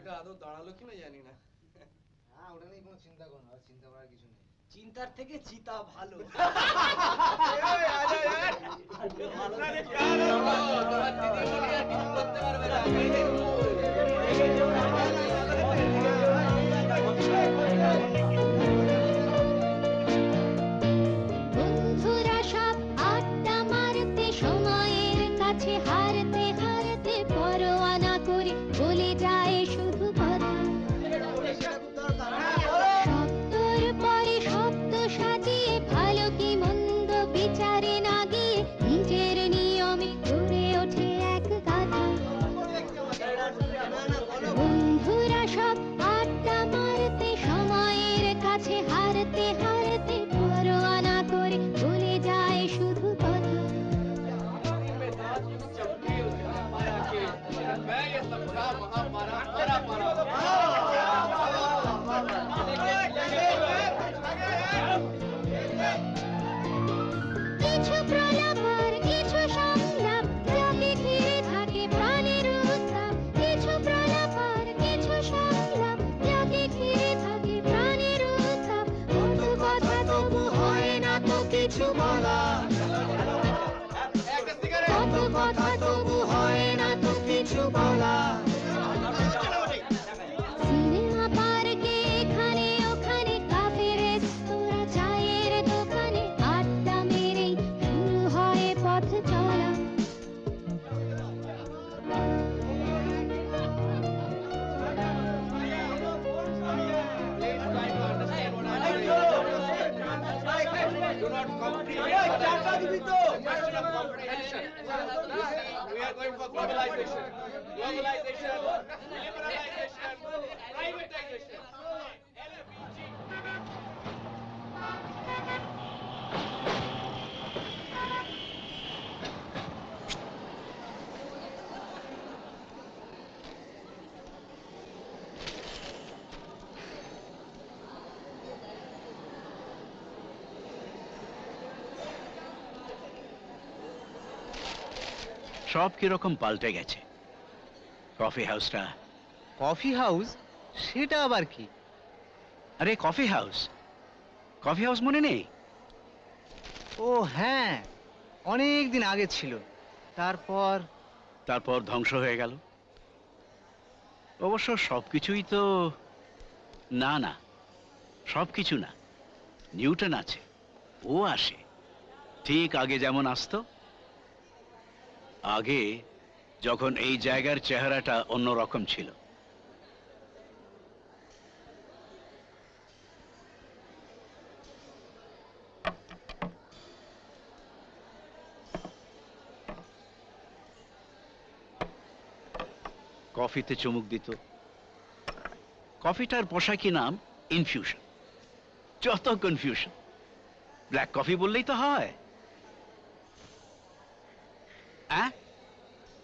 টাকা আদৌ দাঁড়ালো কিনা জানি না। হ্যাঁ, ওটা নিয়ে কোনো চিন্তা করো না, চিন্তা করার কিছু নেই। চিন্তার থেকে চিতা ভালো। বন্ধুরা সব আড্ডা মারতে, সময়ের কাছে হারতে হারতে পরোয়া না করে বলে যায় শুধু কথা। শব্দর পরে শব্দ সাজিয়ে, ভালো কি মন্দ বিচারে না গিয়ে নিজের নিয়মে গড়ে ওঠে এক গাথা। বন্ধুরা সব আড্ডা মারতে, সময়ের কাছে হারতে হারতে পরোয়া না করে বলে যায় শুধু কথা। কিছু প্রলাপ আর কিছু সংলাপ, যাকে ঘিরে থাকে প্রাণের উত্তাপ। কিছু প্রলাপ আর কিছু সংলাপ, যাকে ঘিরে থাকে প্রাণের উত্তাপ। কত কথা তবু হয় না তো কিছু বলা, কত কথা তবু হয় না তো কিছু বলা। সিনেমা পার্কে এখানে ওখানে, কাফে রেস্তোরাঁ চায়ের দোকানে, আড্ডা মেরেই শুরু হয় পথ চলা। Do not comprehend. We are going for globalization. Globalization, liberalization, privatization. সব কিরকম পাল্টে গেছে। কফি হাউসটা। Coffee house? সেটা আবার কি? আরে কফি হাউস, কফি হাউস মনে নেই? ও হ্যাঁ, অনেক দিন আগে ছিল, তারপর তারপর ধ্বংস হয়ে গেল। অবশ্য সবকিছুই তো না, না সবকিছু না। নিউটন আছে, ও আসে ঠিক আগে যেমন আসতো। আগে যখন এই জায়গার চেহারাটা অন্যরকম ছিল। কফিতে চুমুক দিত। কফিটার পোশাকি নাম ইনফিউশন। যত কনফিউশন। ব্ল্যাক কফি বললেই তো হয়।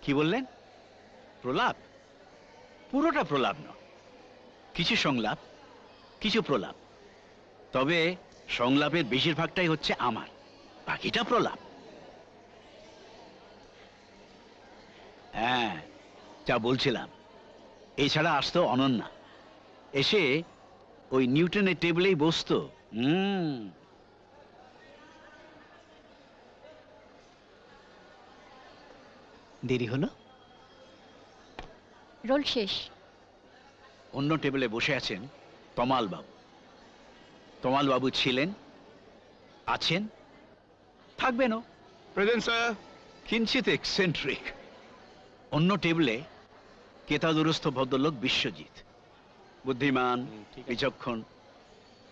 কি বললেন? প্রলাপ? পুরোটা প্রলাপ নয়, কিছু সংলাপ, কিছু প্রলাপ। তবে সংলাপের বেশিরভাগটাই হচ্ছে আমার, বাকিটা প্রলাপ। হ্যাঁ, যা বলছিলাম, এছাড়া আসতো অনন্যা। এসে ওই নিউটনের টেবিলেই বসতো। দেরি হলো। রোল শেষ। অন্য টেবিলে বসে আছেন তমাল বাবু। তমাল বাবু ছিলেন, আছেন, থাকবেনও। Present, sir. কিঞ্চিত এক্সেন্ট্রিক। অন্য টেবিলে কেতাদুরস্থ ভদ্রলোক বিশ্বজিৎ, বুদ্ধিমান, বিচক্ষণ।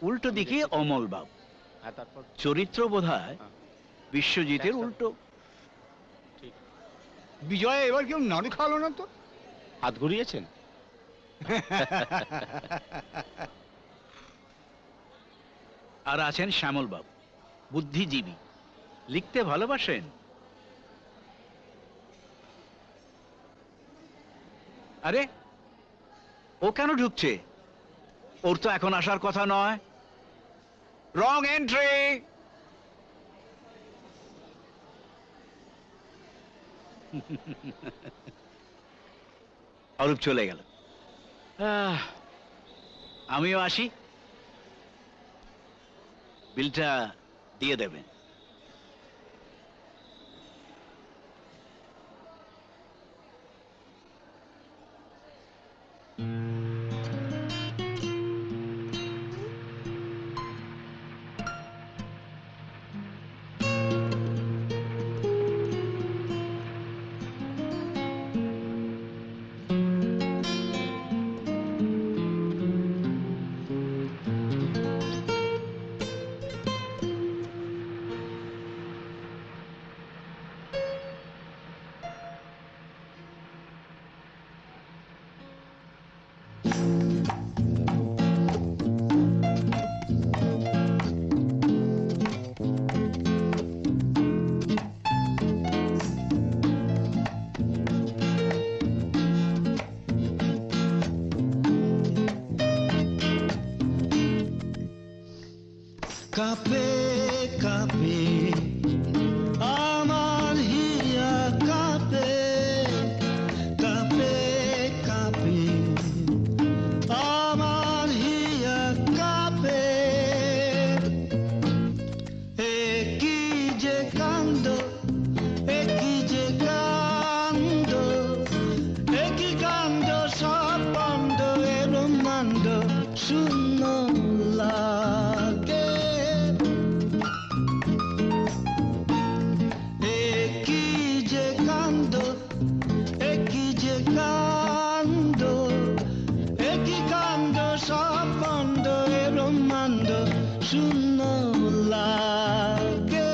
উল্টো দিকে অমল বাবু। চরিত্র বোধহয় বিশ্বজিতের উল্টো। বিজয় এবার কেউ নাড়ু খাওয়ালো না তো? হাত ঘুরিয়েছেন? আর আছেন শ্যামল বাবু, বুদ্ধিজীবী, লিখতে ভালোবাসেন। আরে ও কেন ঢুকছে? ওর তো এখন আসার কথা নয়। রং এন্ট্রি। অরূপ চলে গেল। আমিও আসি, বিলটা দিয়ে দেবেন। কাঁপে কাঁপে আমার হিয়া কাঁপে কাঁপে কাঁপে আমার হিয়া কাঁপে কি যে কান্দ কি যে কান্দ কি কান্দ সব বন্ধ এরম মান্দ শূন্য লাগে কি যে কান্দ কি যে কান্দ কি কান্দ সব বন্ধ এরম মান্দ শূন্য লাগে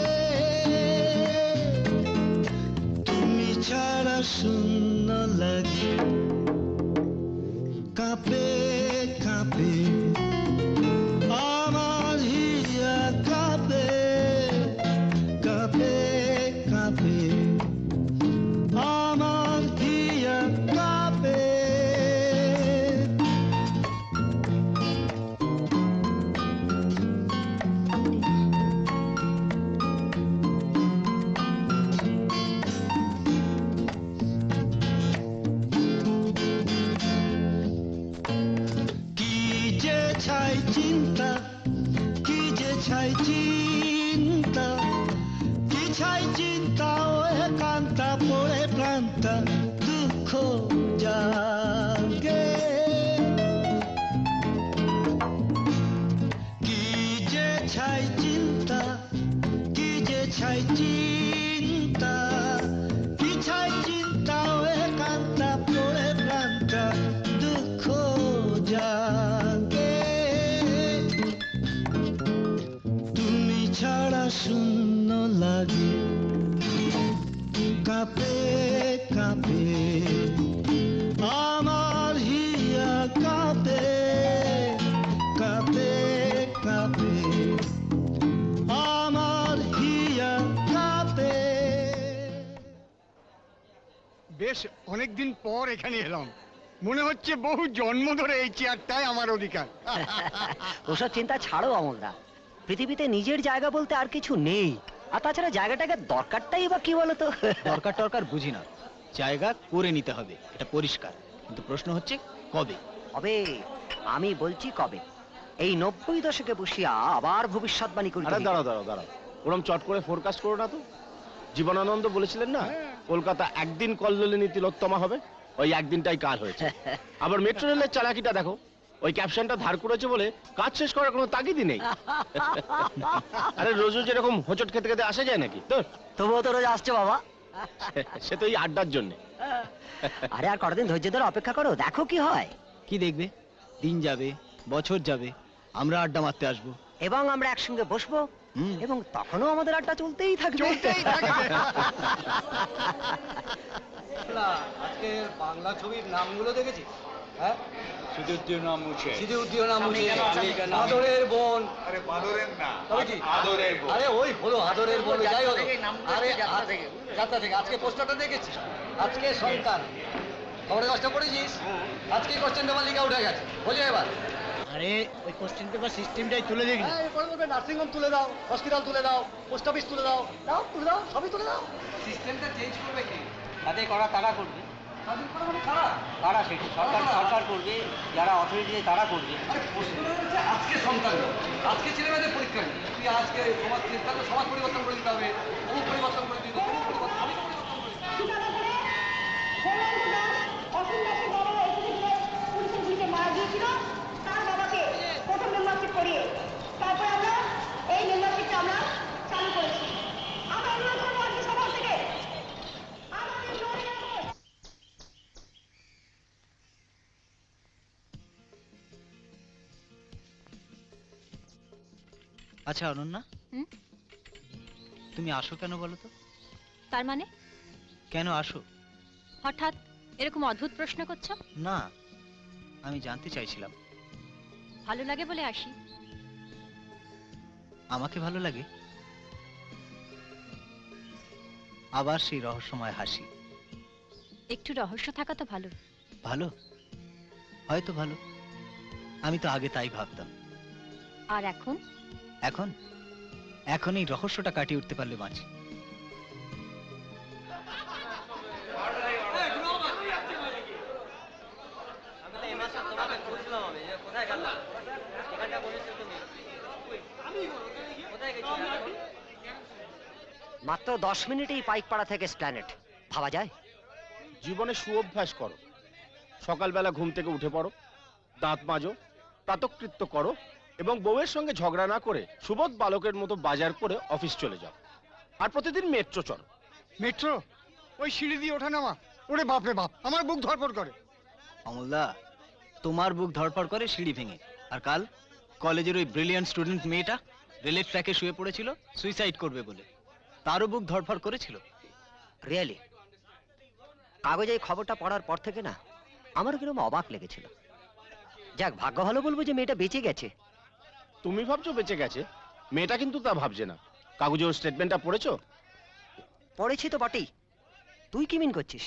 তুমি ছাড়া শূন্য লাগে কাঁপে কাঁপে আমার হিয়া কাঁপে কাঁপে কাঁপে আমার হিয়া কাঁপে কি যে ছাই চিন্তা কি যে ছাই চিন্তা কি ছাই চিন্তা ও একান্তা পড়ে প্রান্তা দুঃখ জাগে কি যে ছাই চিন্তা কি যে ছাই চিন্তা কি ছাই চিন্তা ও একান্তা পড়ে প্রান্তা দুঃখ জাগে তুমি ছাড়া শূন্য লাগে কাঁপে কাঁপে আমার হিয়া কাঁপে কাঁপে কাঁপে আমার হিয়া কাঁপে। বেশ অনেকদিন পর এখানে এলাম, মনে হচ্ছে বহু জন্ম ধরে এই চেয়ারটাই আমার অধিকার। ওসব চিন্তা ছাড়ো অমলদা, পৃথিবীতে নিজের জায়গা বলতে আর কিছু নেই। আর তাছাড়া জায়গাটাকে দরকারটাই বা কি বলতো? দরকার টরকার বুঝি না, জায়গা করে নিতে হবে, এটা পরিষ্কার। কিন্তু প্রশ্ন হচ্ছে কবে। কবে? আমি বলছি কবে। এই 90 দশকে বসিয়া আবার ভবিষ্যৎবাণী করি। আরে দাঁড়াও দাঁড়াও দাঁড়াও, ওরম চট করে ফোরকাস্ট করো না তো। জীবনানন্দ বলেছিলেন না, কলকাতা একদিন কল্লোলিনী তিলোত্তমা হবে, ওই একদিনটাই কাল হয়েছে। আবার মেট্রো রেলের চালাকিটা দেখো, ওই ক্যাপশনটা ধার করেছে বলে কাজ শেষ করার কোনো তাগিদই নেই। আরে রোজ রোজ এরকম হোঁচট খেতে খেতে আসা যায় নাকি? তো তবুও তো রোজ আসছে বাবা। সে তো এই আড্ডার জন্য। আরে আর কতদিন ধৈর্য ধরে অপেক্ষা করো, দেখো কি হয়। কি দেখবে, দিন যাবে, বছর যাবে, আমরা আড্ডা মারতে আসবো। এবং আমরা একসঙ্গে বসবো, এবং তখনও আমাদের আড্ডা চলতেই থাকবে। আজকে বাংলা ছবির নামগুলো দেখেছি। হ্যাঁ, সিদ্ধুদ্দিন নাম মুছে। সিদ্ধিউদ্দিন নাম মুছে, আদরের বোন। আরে বাদরের না, তবে কি? আদরের বোন। আরে ওই হলো আদরের বোন, যাই হলো। আরে যাত্রা থেকে আজকে পোস্টারটা দেখেছি। আজকে সন্তান খবরের কাজটা পড়েছিস? আজকে কোশ্চেন পেপার লিখে উঠে গেছে, বোঝো এবার। আরে ওই কোশ্চেন পেপার সিস্টেমটাই তুলে দেখি। নার্সিংহোম তুলে দাও, হসপিটাল তুলে দাও, পোস্ট অফিস তুলে দাও, দাও তুলে দাও, সবই তুলে দাও। সিস্টেমটা চেঞ্জ করবে কি? তাতে করা তারা করবে। স্বাধীন করা মানে খারাপ। কারা সেটা সরকার করবে, যারা অথরিটি তারা করবে। আরে প্রশ্ন হচ্ছে আজকে সন্তান, আজকে ছেলেমেয়েদের পরীক্ষা নেই, তুই আজকে সমাজ চিন্তা করে সমাজ পরিবর্তন করে দিতে হবে, ও পরিবর্তন করে দিতে হবে, পরিবর্তন আমি পরিবর্তন করে দিতে হবে। মারা গিয়েছিল তার বাবাকে প্রথম মেম্বারশিপ করিয়ে তারপর আমরা এই মেম্বারশিপটা আমরা চালু করেছি। আমরা অনুরোধ করবো আজকে সবার থেকে আমাদের জোরে রাখুন। আচ্ছা অনন্যা, হুম? তুমি আসো কেন বলো তো? তার মানে কেন আসো? হঠাৎ এরকম অদ্ভুত প্রশ্ন করছো? না, আমি জানতে চাইছিলাম। ভালো লাগে বলে আসি। আমাকে ভালো লাগে? আবার সেই রহস্যময় হাসি। একটু রহস্য থাকা তো ভালো। ভালো, হয়তো ভালো। আমি তো আগে তাই ভাবতাম। আর এখন এখন এখন এই রহস্যটা কাটিয়ে উঠতে পারলে বাঁচি। মাত্র 10 মিনিটেই পাইকপাড়া থেকে স্প্ল্যানেট, ভাবা যায়? জীবনে সুঅভ্যাস করো। সকালবেলা ঘুম থেকে উঠে পড়ো, দাঁত মাজো, প্রাতকৃত্য করো এবং বউয়ের সঙ্গে ঝগড়া না করে সুবোধ বালকের মতো বাজার করে অফিস চলে যাও। আর প্রতিদিন মেট্রো চলো। মেট্রো ওই সিঁড়ি দিয়ে ওঠা নামা, ওরে বাপরে বাপ, আমার বুক ধরপড় করে। অমলদা, তোমার বুক ধড়ফড় করে সিঁড়ি ভেঙে, আর কাল কলেজের ওই ব্রিলিয়ান্ট স্টুডেন্ট মেয়েটা রেলের ট্র্যাকে শুয়ে পড়েছিল সুইসাইড করবে বলে, তারও বুক ধড়ফড় করেছিল। রিয়েলি কাগজে এই খবরটা পড়ার পর থেকে না আমারও কিরকম অবাক লেগেছিল। যাক, ভাগ্য ভালো বলবো যে মেয়েটা বেঁচে গেছে। তুমি ভাবছো বেঁচে গেছে, মেয়েটা কিন্তু তা ভাবছে না। কাগজে ওর স্টেটমেন্টটা পড়েছো? পড়েছি তো বটেই। তুই কি মিন করছিস?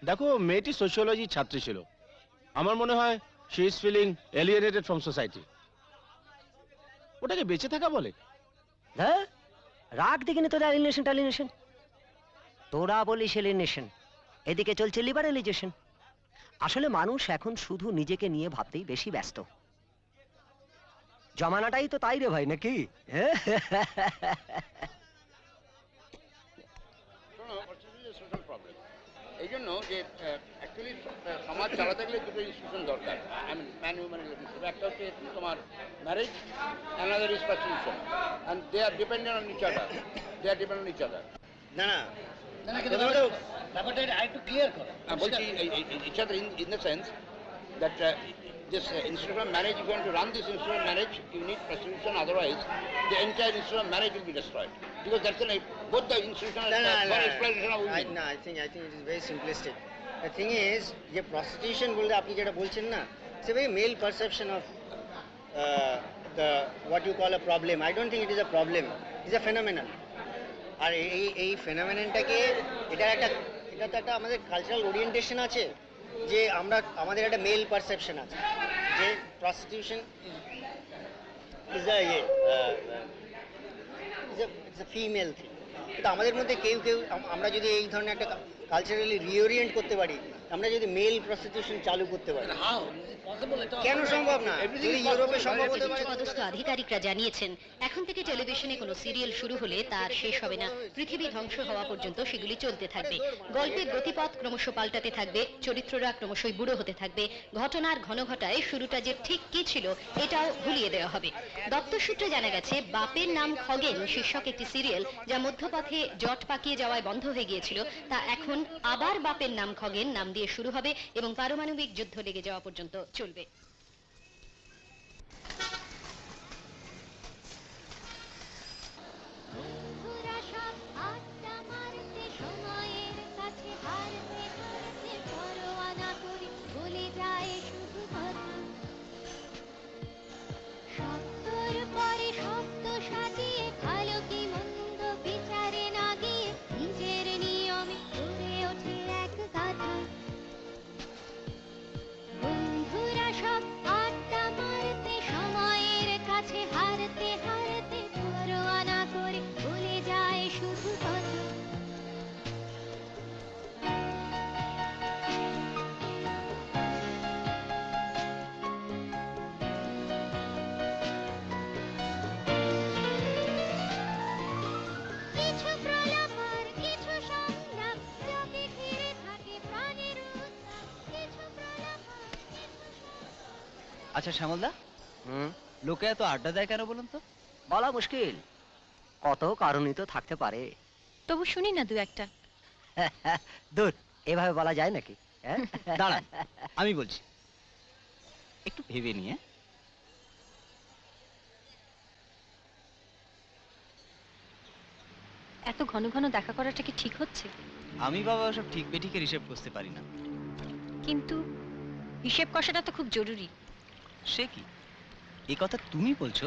দেখো, মেয়েটি সোশিওলজি ছাত্রী ছিল। আমার মনে হয় she is feeling alienated from society. ওটাকে বেঁচে থাকা বলে? হ্যাঁ, রাগ দেখিনি তোরা অ্যালিনেশন। তোরা বলিস এলিনেশন, এদিকে চলছে লিবারালাইজেশন। আসলে মানুষ এখন শুধু নিজেকে নিয়ে ভাবতেই বেশি ব্যস্ত। জমানাটাই তো তাই রে ভাই, নাকি? এই জন্য যে অ্যাকচুয়ালি সমাজ চালাতে গেলে দুটো ইনস্টিটিউশন দরকার। ম্যান হিউম্যান রিলেশনশিপ, একটা হচ্ছে তোমার marriage, another is prostitution, and they are dependent on each other. না না ব্যাপারটা আরেকটু ক্লিয়ার করো। বলছি each other in the sense that this institution of marriage, if you want to run this institution of marriage, you need prostitution, otherwise the entire institution of marriage will be destroyed. Because that's both the institution for exploitation of women. I think it is very simplistic. The thing is, যে prostitution বলতে আপনি যেটা বলছেন না, it's a very male perception of the what you call a problem. I don't think it is a problem. It's a phenomenon. আর এই ফেনোমেননটাকে এটা তো একটা আমাদের কালচারাল ওরিয়েন্টেশন আছে, যে আমাদের একটা মেল পারসেপশন আছে যে prostitution is a female thing. কিন্তু আমাদের মধ্যে কেউ আমরা যদি এই ধরনের একটা কালচারালি রিওরিয়েন্ট করতে পারি, আমরা যদি মেল প্রস্টিটিউশন চালু করতে পারি, কেন সম্ভব না? যদি ইউরোপে সম্ভব হতে পারে। পদস্থ আধিকারিকরা জানিয়েছেন, এখন থেকে টেলিভিশনে কোনো সিরিয়াল শুরু হলে তার শেষ হবে না। পৃথিবী ধ্বংস হওয়া পর্যন্ত সেগুলি চলতে থাকবে। গল্পের গতিপথ ক্রমশ পাল্টাতে থাকবে, চরিত্ররা ক্রমশই বুড়ো হতে থাকবে। ঘটনার ঘনঘটায় শুরুটা যে ঠিক কি ছিল এটাও ভুলিয়ে দেওয়া হবে। দপ্তর সূত্রে জানা গেছে, বাপের নাম খগেন শীর্ষক একটি সিরিয়াল, যা মধ্যপথে জট পাকিয়ে যাওয়ায় বন্ধ হয়ে গিয়েছিল, তা এখন আবার বাপের নাম খগেন নাম দিয়ে শুরু হবে এবং পারমাণবিক যুদ্ধ লেগে যাওয়া পর্যন্ত চলবে। বন্ধুরা সব আড্ডা মারতে, সময়ের কাছে হারতে হারতে পরোয়া না করে বলে যায় শুধু কথা। শব্দর পরে শব্দ সাজিয়ে, ভালো কি মন্দ বিচারে না গিয়ে নিজের নিয়মে গড়ে ওঠে এক গাথা। বন্ধুরা সব আচ্ছা শ্যামলদা, হুম, লোকে এত আড্ডা দেয় কেন বলুন তো? বলা মুশকিল, কত কারণই তো থাকতে পারে। তবু শুনি না দু একটা। দূর, এভাবে বলা যায় নাকি? হ্যাঁ? দাঁড়ান, আমি বলছি, একটু ভেবে নিয়ে। এত ঘন ঘন দেখা করাটা কি ঠিক হচ্ছে? আমি বাবা সব ঠিক বেঠিকের হিসেব করতে পারি না। কিন্তু হিসেব কষাটা তো খুব জরুরি। সে কি, এই কথা তুমি বলছো?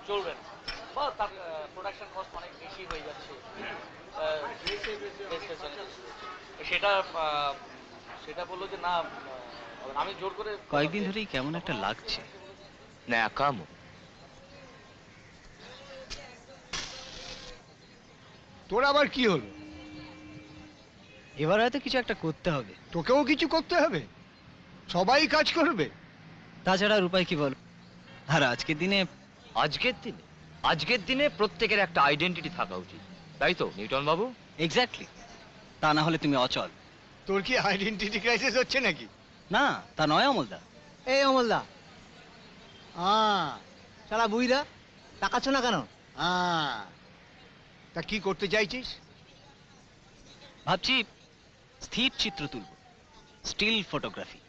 চলবে না বা তার প্রোডাকশন কস্ট অনেক বেশি হয়ে যাচ্ছে, সেটা সেটা বললো যে না, আমি জোর করে কয়েকদিন ধরেই কেমন একটা লাগছে। ন্যাকামো। তোর আবার কি হলো? এবার হয়তো কিছু একটা করতে হবে। তোকেও কিছু করতে হবে? সবাই কাজ করবে? তাছাড়া আর উপায় কি বল? আর আজকের দিনে আজকের দিনে প্রত্যেকের একটা আইডেন্টিটি থাকা উচিত, তাই তো নিউটন বাবু? এক্স্যাক্টলি, তা না হলে তুমি অচল। তোর কি আইডেন্টিটি ক্রাইসিস হচ্ছে নাকি? না, তা নয় অমলদা। এই অমলদা, শালা বুইরা তাকাচ্ছ না কেন? তা কি করতে চাইছিস? ভাবছি স্থির চিত্র তুলব, স্টিল ফটোগ্রাফি।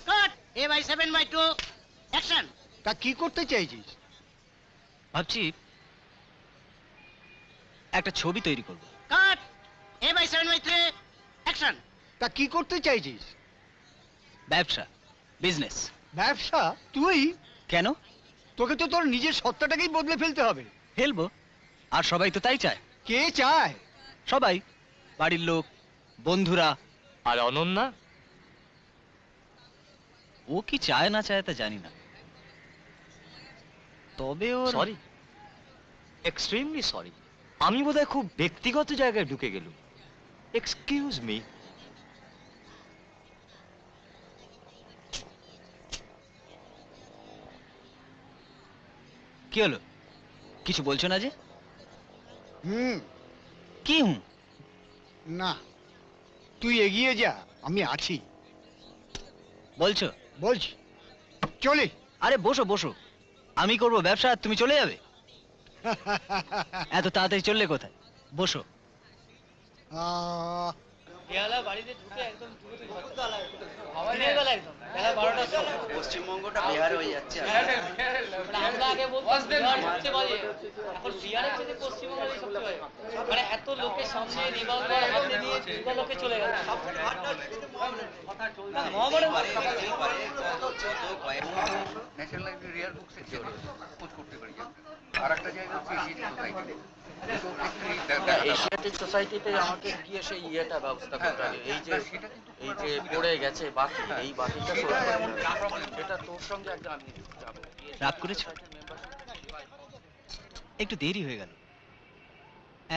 কাট A/7/2 অ্যাকশন। তা কি করতে চাইছিস? ভাবছি একটা ছবি তৈরি করব। কাট A/7/3 অ্যাকশন। তা কি করতে চাইছিস? ব্যবসা, বিজনেস। ব্যবসা? তুই? কেন? তোকে তো তোর নিজের সত্তাটাকেই বদলে ফেলতে হবে। ফেলবো, আর সবাই তো তাই চায়। কে চায়? সবাই, বাড়ির লোক, বন্ধুরা। আর অনন্যা? ও কি চায় না চায় তা জানি না, তবে ওর সরি, এক্সট্রিমলি সরি, আমি বোধহয় খুব ব্যক্তিগত জায়গায় ঢুকে গেলুম। Excuse me. কি হলো, কিছু বলছো না যে? হুম, কি হুম? না, তুই এগিয়ে যা, আমি আছি। বলছো? বলছি, চলে। আরে বসো বসো, আমি করব ব্যবসা আর তুমি চলে যাবে? এত তাড়াতাড়ি চললে কোথায়? বসো। বেহালা বাড়িতে ঢুকে একদম হাওয়া নিয়ে গেল একদম বেলা 12টার সময়। পশ্চিমবঙ্গটা বিহার হয়ে যাচ্ছে। আমরা আগে বলতাম বিহার সবচেয়ে বাজে, এখন বিহারের চেয়ে পশ্চিমবঙ্গের সবচেয়ে বাজে। মানে এত লোকের সামনে রিভলভার হাতে নিয়ে দুটো লোকে চলে গেল। মহামারণ ন্যাশনাল রিয়ার বুক সেক্টরে খোঁজ করতে পারি আর একটা জায়গা হচ্ছে এশিয়াটিক সোসাইটিতে আমাকে গিয়ে সেই ইয়েটা ব্যবস্থা করতে হবে, এই যে পড়ে গেছে বাকি, এই বাকিটা সেটা তোর সঙ্গে একদম আমি যাবো। রাগ করেছো? একটু দেরি হয়ে গেল,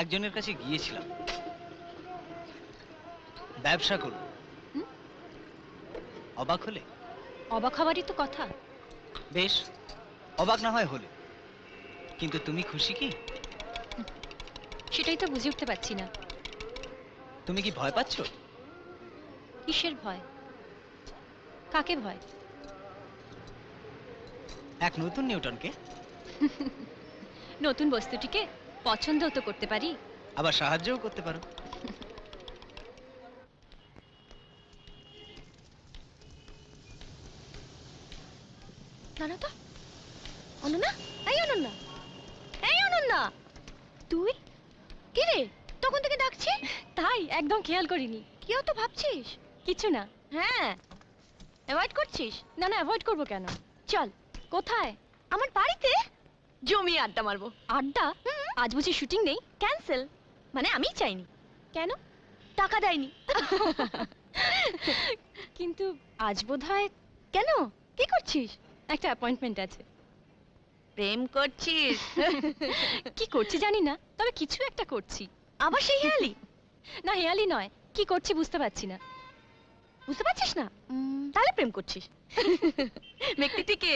একজনের কাছে গিয়েছিলাম, ব্যবসা করব। অবাক হলে? অবাক হওয়ারই তো কথা। বেশ, অবাক না হয় হলে, কিন্তু তুমি খুশি কি? সেটাই তো বুঝে উঠতে পারছি না। তুমি কি ভয় পাচ্ছ? কিসের ভয়? কাকে ভয়? এক নতুন নিউটনকে। নতুন বস্তুটিকে পছন্দও তো করতে পারি, আবার সাহায্যও করতে পারো। না তো অনন্যা, এই অনন্যা, এই অনন্যা, তুই কি রে? তখন থেকে ডাকছি। তাই একদম খেয়াল করিনি। কি অত ভাবছিস? কিছু না। হ্যাঁ, অ্যাভয়েড করছিস? না না, অ্যাভয়েড করব কেন? চল। কোথায়? আমার বাড়িতে জমিয়ে আড্ডা মারবো। আড্ডা? আজ বুঝি শুটিং নেই? ক্যান্সেল। মানে আমি চাইনি। কেন? টাকা দেয়নি। কিন্তু আজ বোধহয়। কেন? কি করছিস? একটা অ্যাপয়েন্টমেন্ট আছে। প্রেম করছিস? কি করছি জানি না, তবে কিছু একটা করছি। আবার সেই হেয়ালি? না হেয়ালি নয়, কি করছি বুঝতে পারছি না। বুঝতে পারছিস না? তাহলে প্রেম করছিস। ব্যক্তিটিকে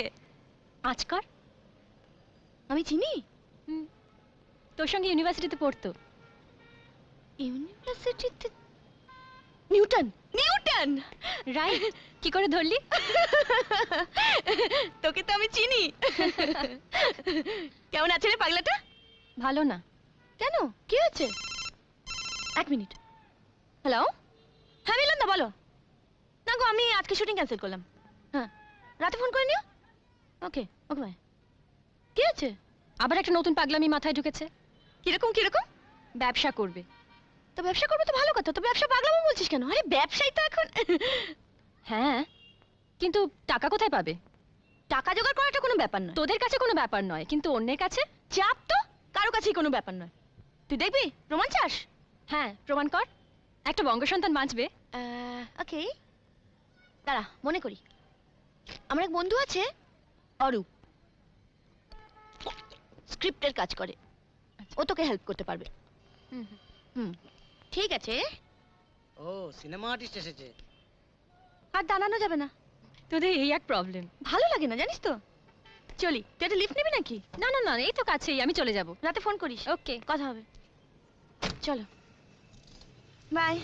আজকার আমি চিনি। তোর সঙ্গে ইউনিভার্সিটিতে পড়তো। ইউনিভার্সিটিতে? নিউটন। Newton right. কি করে ধরলি? তোকে তো আমি চিনি। কেমন আছে রে পাগলাটা? ভালো না। কেন? কি হয়েছে? এক মিনিট। হ্যালো, হ্যাঁ মিলন দা বলো। না গো, আমি আজকে শুটিং ক্যান্সেল করলাম। হ্যাঁ, রাতে ফোন করে নিও। ওকে ওকে বাই। কি আছে? আবার একটা নতুন পাগলামি মাথায় ঢুকেছে। কিরকম কিরকম? ব্যবসা করবে। তো ব্যবসা করবে তো ভালো কথা, তো ব্যবসা পাগলামো বলছিস কেন? আরে ব্যবসাই তো এখন। হ্যাঁ, কিন্তু টাকা কোথায় পাবে? টাকা জোগাড় করাটা কোনো ব্যাপার নয়। তোদের কাছে কোনো ব্যাপার নয়, কিন্তু অন্যের কাছে? চাপ তো কারো কাছেই কোনো ব্যাপার নয়। তুই দেখবি প্রমাণ চাস? হ্যাঁ, প্রমাণ কর। একটা বঙ্গ সন্তান বাঁচবে। ওকে, দাঁড়া মনে করি। আমার এক বন্ধু আছে, অরূপ, স্ক্রিপ্টের কাজ করে। ও তোকে হেল্প করতে পারবে। হুম, ঠিক আছে। ও সিনেমা আর্টিস্ট এসেছে। আর দাঁড়ানো যাবে না। তোদের এই এক প্রবলেম, ভালো লাগে না জানিস তো। চলি, তুই একটা লিফট নিবি নাকি? না না না, এই তো কাছেই, আমি চলে যাব। রাতে ফোন করিস। ওকে, কথা হবে। চলো, বাই।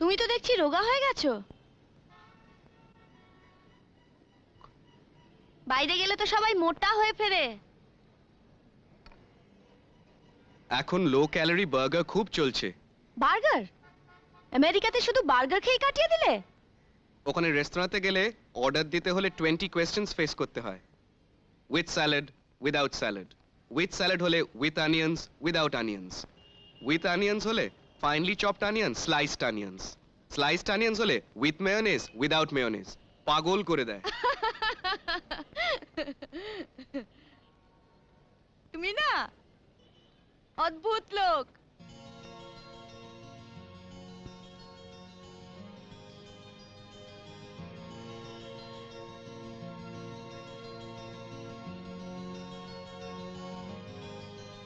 তুমি তো দেখছি রোগা হয়ে গেছো। বাইরে গেলে তো সবাই মোটা হয়ে ফেরে। এখন লো ক্যালোরি বার্গার খুব চলছে। বার্গার? আমেরিকাতে শুধু বার্গার খেয়ে কাটিয়ে দিলে? ওখানে রেস্টুরেন্টে গেলে অর্ডার দিতে হলে 20 কোয়েশ্চেন্স ফেস করতে হয়। With salad, without salad. With salad হলে with onions, without onions. With onions হলে finely chopped onion, sliced onions. Sliced onions হলে উইথ মেয়োনেজ, উইদাউট মেয়োনেজ। পাগল করে দেয়। তুমি না অদ্ভুত লোক।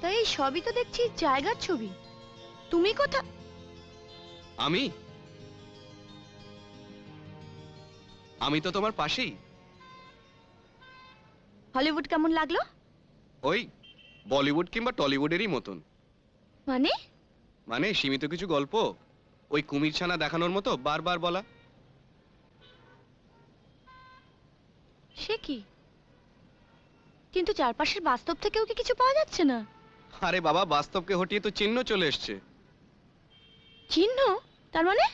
তাই এই সবই তো দেখছি জায়গার ছবি। তুমি কোথা? আমি তো তোমার পাশেই। হলিউড কেমন লাগলো? ওই বলিউড কিংবা টলিউডেরই মতন। মানে? মানে সীমিত কিছু গল্প, ওই কুমির ছানা দেখানোর মতো বারবার বলা। সে কি? কিন্তু চারপাশের বাস্তব থেকেও কি কিছু পাওয়া যাচ্ছে না? আরে বাবা, বাস্তবকে হটিয়ে তো চিহ্ন চলে এসছে। চিহ্ন? তার মানে?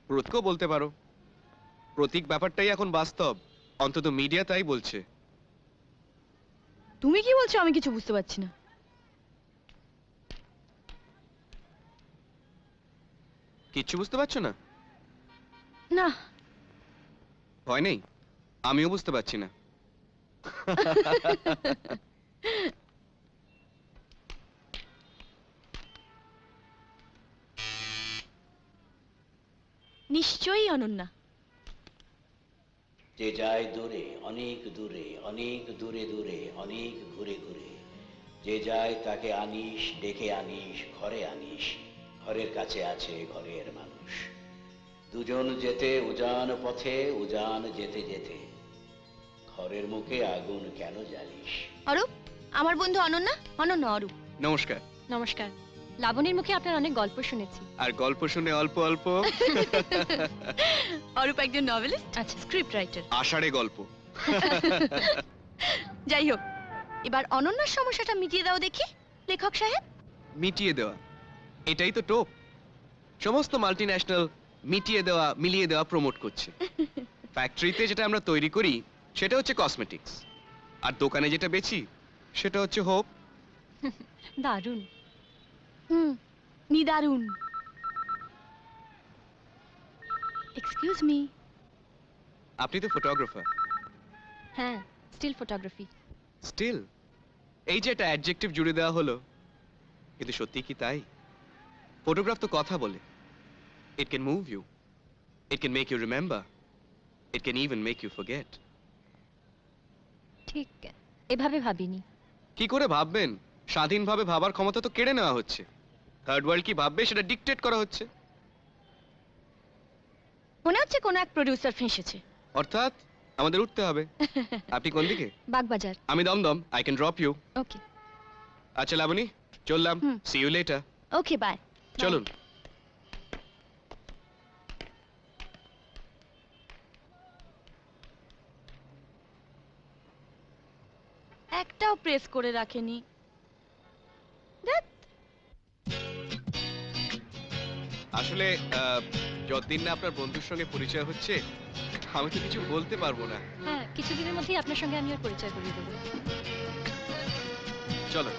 প্রতীকও বলতে পারো। প্রতীক ব্যাপারটাই এখন বাস্তব, অন্তত মিডিয়া তাই বলছে। তুমি কি বলছো আমি কিছু বুঝতে পারছি না। কিচ্ছু বুঝতে পারছো না? না। ভয় নেই, আমিও বুঝতে পারছি না। নিশ্চয়ই অনন্যা। যে যায় দূরে, অনেক দূরে, অনেক দূরে দূরে, অনেক ঘুরে ঘুরে, যে যায় তাকে আনিস, ডেকে আনিস, ঘরে আনিস, ঘরের কাছে আছে ঘরের মানুষ। দুজন যেতে উজান পথে, উজান যেতে যেতে, ঘরের মুখে আগুন কেন জ্বালিস? অরূপ, আমার বন্ধু অনন্যা। অনন্যা, অরূপ। নমস্কার। নমস্কার। লাবণীর মুখে আপনার অনেক গল্প শুনেছি। আর গল্প শুনে অল্প অল্প। অরূপ একজন নভেলিস্ট, আচ্ছা স্ক্রিপ্ট রাইটার। আষাঢ়ে গল্প। যাই হোক, এবার অনন্যার সমস্যাটা মিটিয়ে দাও দেখি লেখক সাহেব। মিটিয়ে দেওয়া, এটাই তো টোপ। সমস্ত মাল্টিন্যাশনাল মিটিয়ে দেওয়া, মিলিয়ে দেওয়া প্রমোট করছে। ফ্যাক্টরিতে যেটা আমরা তৈরি করি সেটা হচ্ছে কসমেটিক্স, আর দোকানে যেটা বেচি সেটা হচ্ছে হোপ। দারুণ। নিদারুণ। Excuse me. আপনি তো ফটোগ্রাফার। হ্যাঁ, স্টিল ফটোগ্রাফি। স্টিল, এই যে একটা অ্যাডজেক্টিভ জুড়ে দেওয়া হলো, কিন্তু সত্যি কি তাই? ফটোগ্রাফ তো কথা বলে। It can move you, it can make you remember, it can even make you forget. ঠিক, এভাবে ভাবিনি। কি করে ভাববেন? স্বাধীনভাবে ভাবার ক্ষমতা তো কেড়ে নেওয়া হচ্ছে। থার্ড ওয়ার্ল্ড কি ভাববে সেটা ডিকটেট করা হচ্ছে। মনে হচ্ছে কোনো এক প্রোডিউসার ফেঁসেছে। অর্থাৎ আমাদের উঠতে হবে। আপনি কোন দিকে? বাগবাজার। আমি Dum Dum. I can drop you. Okay. আচ্ছা লাবণী, চললাম। See you later. Okay, bye. চলুন। একটাও প্রেস করে রাখেনি। আসলে যতদিন না আপনার বন্ধুর সঙ্গে পরিচয় হচ্ছে, আমি তো কিছু বলতে পারবো না। হ্যাঁ, কিছুদিনের মধ্যেই আপনার সঙ্গে আমি ওর পরিচয় করিয়ে দেবো। চলো।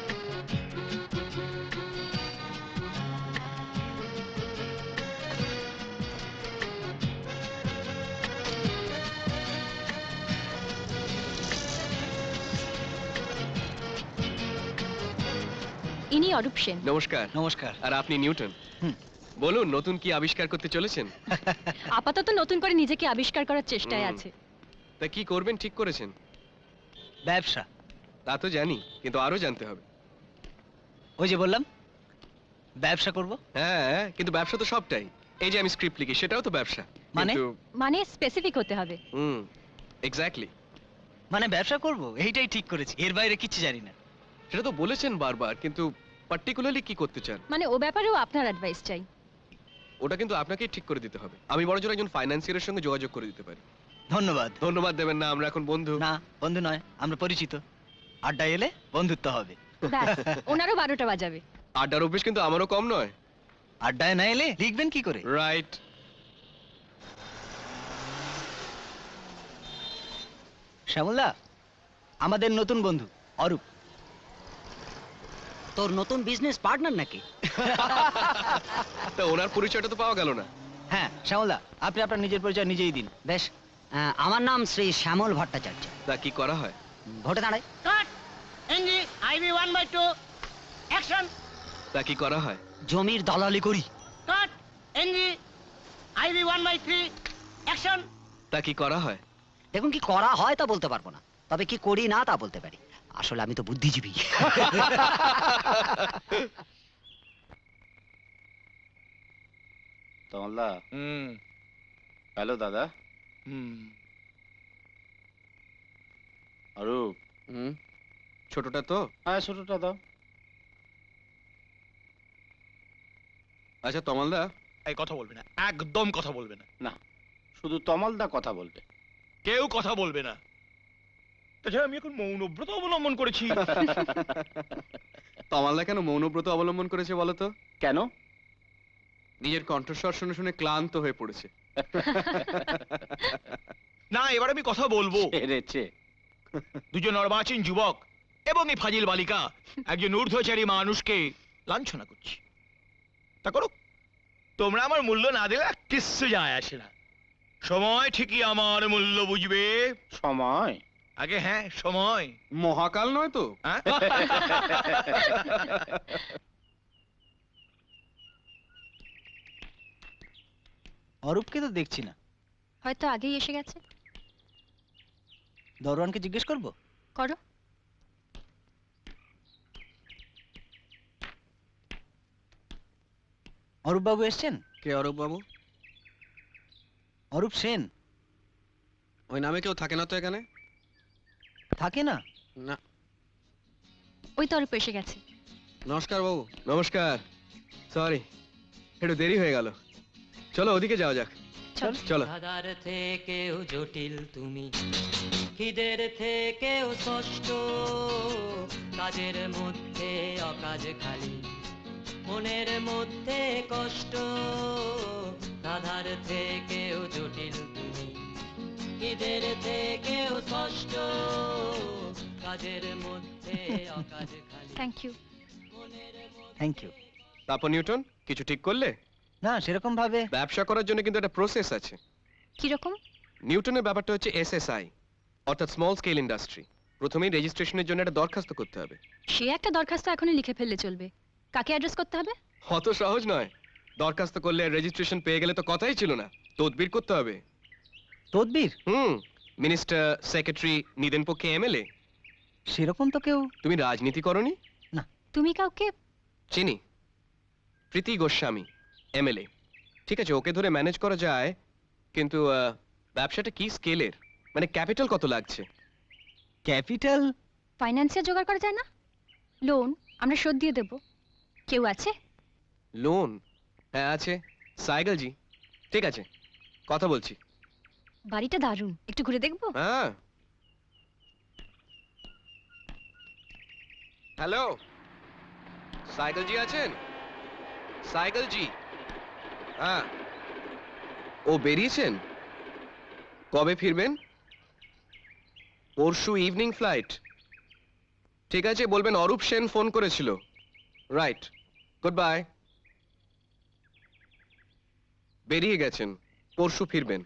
ইনি অরূপ সেন। নমস্কার। নমস্কার। আর আপনি নিউটন। বলুন, নতুন কি আবিষ্কার করতে চলেছেন? আপাতত নতুন করে নিজেকে আবিষ্কার করার চেষ্টায় আছে। তা কি করবেন ঠিক করেছেন? ব্যবসা। তা তো জানি, কিন্তু আরো জানতে হবে। ওই যে বললাম ব্যবসা করব। হ্যাঁ, কিন্তু ব্যবসা তো সবটাই। এই যে আমি স্ক্রিপ্ট লিখি, সেটাও তো ব্যবসা। মানে? মানে স্পেসিফিক হতে হবে। এক্স্যাক্টলি। মানে ব্যবসা করব, এইটাই ঠিক করেছি, এর বাইরে কিছু জানি না। সেটা তো বলেছেন বারবার, কিন্তু পার্টিকুলারলি কি করতে চান? মানে ও ব্যাপারেও আপনার অ্যাডভাইস চাই। ওটা কিন্তু আপনাকেই ঠিক করে দিতে হবে। আমি বড়জোর একজন ফাইন্যান্সিয়ারের সঙ্গে যোগাযোগ করে দিতে পারি। ধন্যবাদ। ধন্যবাদ দেবেন না, আমরা এখন বন্ধু। না, বন্ধু নয়, আমরা পরিচিত। আড্ডা এলে বন্ধুত্ব হবে। ব্যাস, ওনারও 12টা বাজাবে। আড্ডার অভ্যেস কিন্তু আমারও কম নয়। আড্ডায় না এলে লিখবেন কি করে? রাইট। শ্যামলদা, আমাদের নতুন বন্ধু অরূপ। তোর নতুন বিজনেস পার্টনার নাকি? তা ওনার পরিচয়টা তো পাওয়া গেল না। হ্যাঁ শ্যামলদা, আপনি আপনার নিজের পরিচয় নিজেই দিন। বেশ, আমার নাম শ্রী শ্যামল ভট্টাচার্য। তা কি করা হয়? ভোটে দাঁড়াই। কাট এনজি আইবি 1/2 অ্যাকশন। তা কি করা হয়? জমির দলালি করি। কাট এনজি আইবি 1/3 অ্যাকশন। তা কি করা হয়? দেখুন, কি করা হয় তা বলতে পারবো না, তবে কি করি না তা বলতে পারি। আসলে আমি তো বুদ্ধিজীবী। তমলদা। হ্যালো দাদা। অরূপ। ছোটটা তো? হ্যাঁ, ছোটটা দাও। আচ্ছা তমালদা। এই কথা বলবে না, একদম কথা বলবে না। না, শুধু তমালদা কথা বলবে, কেউ কথা বলবে না। তাছাড়া আমি এখন মৌনব্রত অবলম্বন করেছি। তমালদা কেন মৌনব্রত অবলম্বন করেছে বলো তো? কেন? নিজের কণ্ঠস্বর শুনে শুনে ক্লান্ত হয়ে পড়েছে। না, এবার আমি কথা বলবো। ছেড়েছে। দুজন অর্বাচীন যুবক এবং এই ফাজিল বালিকা একজন ঊর্ধ্বচারী মানুষকে লাঞ্ছনা করছি। তা করো, তোমরা আমার মূল্য না দিলে কিচ্ছু যায় আসে না। সময় ঠিকই আমার মূল্য বুঝবে। সময়? আগে হ্যাঁ, সময়। মহাকাল নয় তো? হ্যাঁ? অরূপকে তো দেখছি না। হয়তো আগেই এসে গেছে। দরওয়ানকে জিজ্ঞেস করব? করো। অরূপ বাবু এসছেন? কে অরূপ বাবু? অরূপ সেন। ওই নামে কেউ থাকে না তো এখানে? থাকে না? না। ওই তো অরূপ এসে গেছে। নমস্কার বাবু। নমস্কার। সরি, একটু দেরি হয়ে গেল। চলো ওদিকে যাওয়া যাক। চলো। ধাঁধার থেকেও জটিল তুমি, খিদের থেকেও ষষ্ঠ, কাজের মধ্যে অকাজ খালি, মনের মধ্যে কষ্ট। ধাঁধার থেকেও জটিল তুমি, খিদের থেকেও ষষ্ঠ, কাজের মধ্যে অকাজ খালি। Thank you. Thank you. তারপর নিউটন, কিছু ঠিক করলে? না সেরকম ভাবে ব্যবসা করার জন্য কিন্তু একটা প্রসেস আছে। কিরকম? নিউটনের ব্যাপারটা হচ্ছে এসএসআই, অর্থাৎ স্মল স্কেল ইন্ডাস্ট্রি। প্রথমেই রেজিস্ট্রেশনের জন্য একটা দরখাস্ত করতে হবে। সে একটা দরখাস্ত এখনই লিখে ফেললে চলবে। কাকে অ্যাড্রেস করতে হবে? অত সহজ নয়। দরখাস্ত করলে রেজিস্ট্রেশন পেয়ে গেলে তো কথাই ছিল না, তদবির করতে হবে। তদবির? মিনিস্টার, সেক্রেটারি, নিদেন পক্ষে এমএলএ। সেরকম তো কেউ। তুমি রাজনীতি করনি? তুমি কাউকে চিনি, প্রীতি গোস্বামী, এমএলএ। ঠিক আছে, ওকে ধরে ম্যানেজ করা যায়, কিন্তু ব্যবসাটা কি স্কেলের, মানে ক্যাপিটাল কত লাগছে? ক্যাপিটাল? ফাইন্যান্সিয়াল জোগাড় করা যায় না? লোন আমরা শোধ দিয়ে দেব। কেউ আছে? লোন? হ্যাঁ আছে, সাইকেলজি। ঠিক আছে, কথা বলছি। বাড়িটা দারুণ, একটু ঘুরে দেখবো? হ্যাঁ। হ্যালো, সাইকেলজি আছেন? সাইকেলজি? হ্যাঁ। ও বেরিয়েছেন? কবে ফিরবেন? পরশু ইভিনিং ফ্লাইট। ঠিক আছে, বলবেন অরূপ সেন ফোন করেছিল। Right, good bye. বেরিয়ে গেছেন, পরশু ফিরবেন।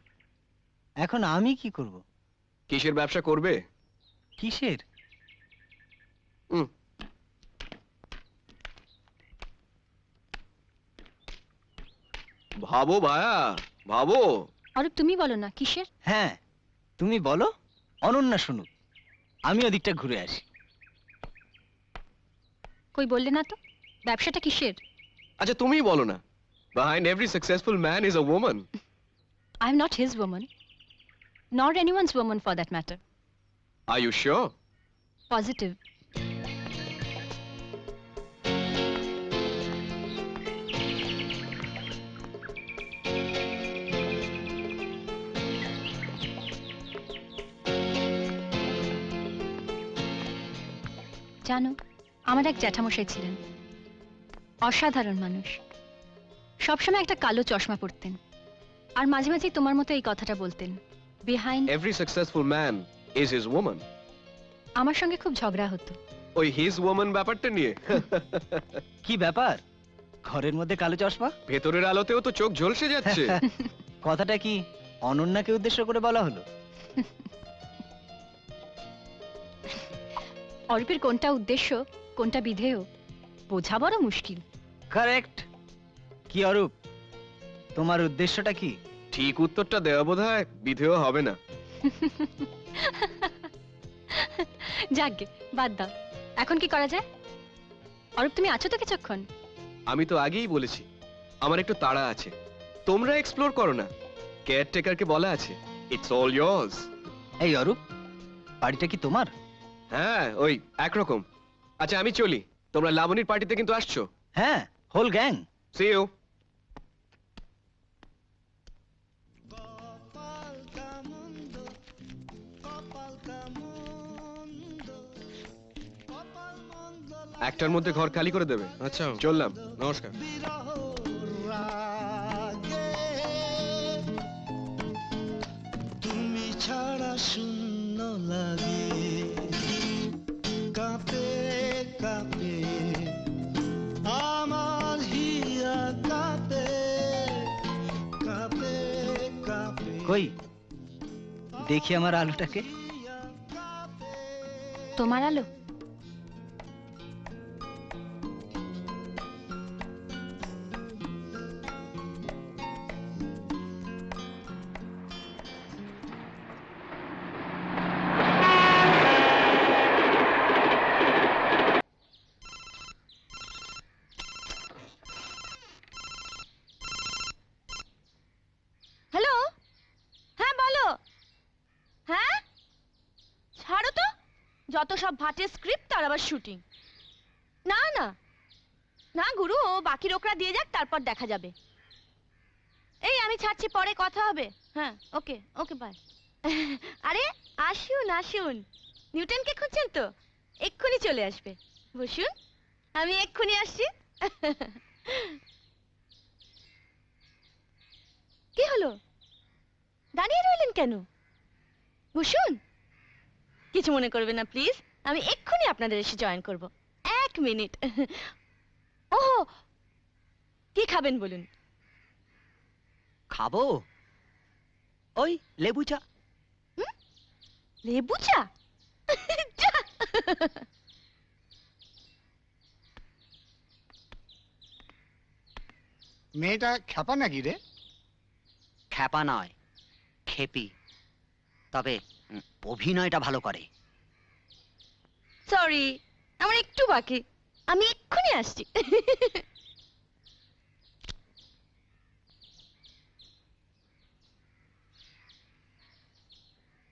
এখন আমি কি করব? কিসের ব্যবসা করবে? কিসের? ভাবো ভায়া, ভাবো। অরূপ তুমি বলো না, কিসের? হ্যাঁ তুমি বলো, অনন্যা শুনুক, আমি ওদিকটা ঘুরে আসি। কই বললে না তো, ব্যবসাটা কিসের? আচ্ছা তুমিই বলো না। Behind every successful man is a woman. I am not his woman, nor anyone's woman for that matter. Are you sure? Positive. জানো, আমার এক জ্যাঠামশাই ছিলেন, অসাধারণ মানুষ। সবসময় একটা কালো চশমা পরতেন, আর মাঝে মাঝে তোমার মতো এই কথাটা বলতেন, behind Every successful man is his woman. আমার সঙ্গে খুব ঝগড়া হতো। ওই his woman ব্যাপারটা নিয়ে। কি ব্যাপার, ঘরের মধ্যে কালো চশমা? ভেতরের আলোতেও তো চোখ ঝলসে যাচ্ছে। কথাটা কি অনন্যাকে উদ্দেশ্য করে বলা হলো? অরূপের কোনটা উদ্দেশ্য কোনটা বিধেয় বোঝা বড় মুশকিল। কারেক্ট। কি অরূপ, তোমার উদ্দেশ্যটা কি? ঠিক উত্তরটা দেওয়া বোধহয় বিধেয় হবে না। যাকগে, বাদ দাও। এখন কি করা যায়? অরূপ তুমি আছো তো কিছুক্ষণ? আমি তো আগেই বলেছি, আমার একটু তাড়া আছে। তোমরা এক্সপ্লোর করো না, কেয়ারটেকারকে বলা আছে, ইটস অল ইয়ার্স। এই অরূপ, বাড়িটা কি তোমার? হ্যাঁ, ওই একরকম। আচ্ছা আমি চলি, তোমরা লাবণীর পার্টিতে কিন্তু আসছো? হ্যাঁ, হোল গ্যাং। C you. একটার মধ্যে ঘর খালি করে দেবে। আচ্ছা চললাম, নমস্কার। তুমি ছাড়া শূন্য লাগে, কাঁপে কাঁপে আমার হিয়া, কাঁপে কাঁপে কাঁপে। কই দেখি আমার আলোটাকে। তোমার আলো? হ্যালো, হ্যাঁ বলো। হ্যাঁ ছাড়ো তো, যত সব ভাটের স্ক্রিপ্ট তার আবার শুটিং। না না না গুরু, ও বাকি লোকরা দিয়ে যাক, তারপর দেখা যাবে। এই আমি ছাড়ছি, পরে কথা হবে। হ্যাঁ ওকে ওকে বাই। আরে আসুন আসুন, নিউটনকে খুঁজছেন তো? এক্ষুনি চলে আসবে, বসুন, আমি এক্ষুনি আসছি। কি হলো, দাঁড়িয়ে রইলেন কেন? বসুন, কিছু মনে করবেন না প্লিজ, আমি এক্ষুনি আপনাদের এসে জয়েন করব। 1 মিনিট। ওহো, কি খাবেন বলুন? খাবো ওই লেবু চা। লেবু চা? যা। মেয়েটা খ্যাপা নাকি রে? খ্যাপা নয়, খেপি, তবে অভিনয়টা ভালো করে। সরি, আমার একটু বাকি, আমি এক্ষুনি আসছি।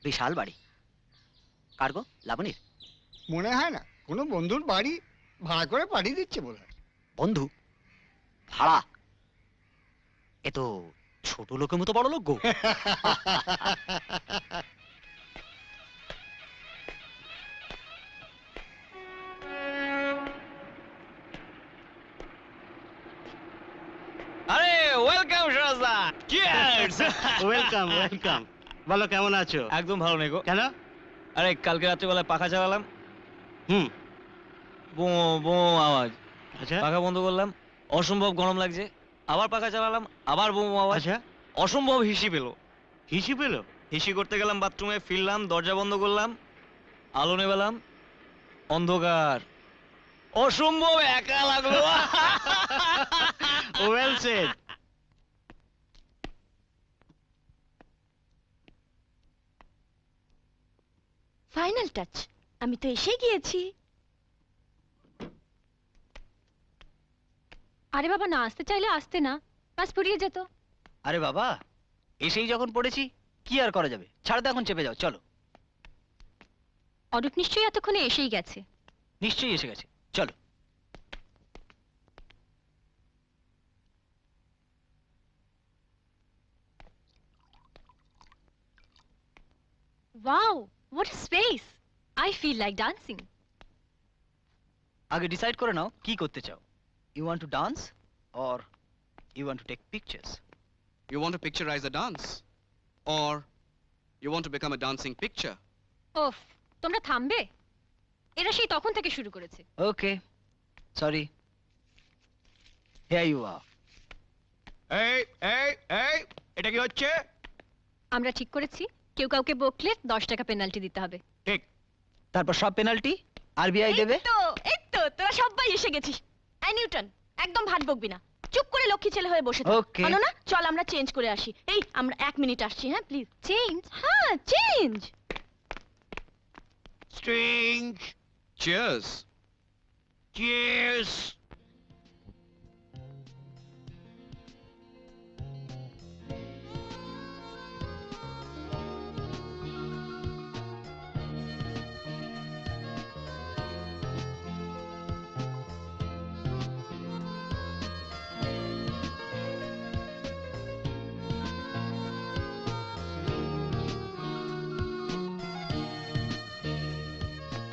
বিশাল বাড়ি। কার গো? লাবণীর? মনে হয় না, কোনো বন্ধুর বাড়ি ভাড়া করে পাঠিয়ে দিচ্ছে বলে। বন্ধু ভাড়া? এ তো ছোট লোকের মতো বড় লোক গো। আরে ওয়েলকাম সরোজদা, চিয়ার্স। Welcome welcome. বলো কেমন আছো? একদম ভালো নেই গো। কেন? আরে কালকে রাত্রিবেলায় পাখা চালালাম, হুম, বো বো আওয়াজ। আচ্ছা পাখা বন্ধ করলাম, অসম্ভব গরম লাগছে। আবার পাখা চালালাম, আবার বো আওয়াজ। আচ্ছা, অসম্ভব হিসি পেলো। হিসি পেলো? হিসি করতে গেলাম বাথরুমে, ফিরলাম, দরজা বন্ধ করলাম, আলো নেবালাম, অন্ধকার। অসম্ভব একা লাগলো। Well said. ফাইনাল টাচ, আমি তো এসে গিয়েছি। আরে বাবা, না আসতে চাইলে আসতে না, কাজ ফুরিয়ে যেত। আরে বাবা, এসেই যখন পড়েছি কি আর করা যাবে, ছাড় তো এখন, চেপে যাও, চলো। অরূপ নিশ্চয়ই এতক্ষণে এসেই গেছে। নিশ্চয়ই এসে গেছে, চলো। Wow, what a space! I feel like dancing. আগে ডিসাইড করে নাও কি করতে চাও। You want to dance or you want to take pictures? You want to picturize a dance? Or you want to become a dancing picture? ওফ, তোমরা থামবে? এরা সেই তখন থেকে শুরু করেছে। Okay, sorry. Here you are. এই এই এই, এটা কি হচ্ছে? আমরা ঠিক করেছি, কেউ কাউকে বকলে 10 টাকা পেনাল্টি দিতে হবে। ঠিক। তারপর সব পেনাল্টি আরবিআই দেবে। এই তো তোরা সবাই এসে গেছিস। এই নিউটন, একদম ভাট বকবি না, চুপ করে লক্ষ্মী ছেলে হয়ে বসে থাক। Okay. জানো না, চল আমরা চেঞ্জ করে আসি। এই আমরা 1 মিনিট আসছি, হ্যাঁ প্লিজ। চেঞ্জ? হ্যাঁ চেঞ্জ। Strange. Cheers. Cheers.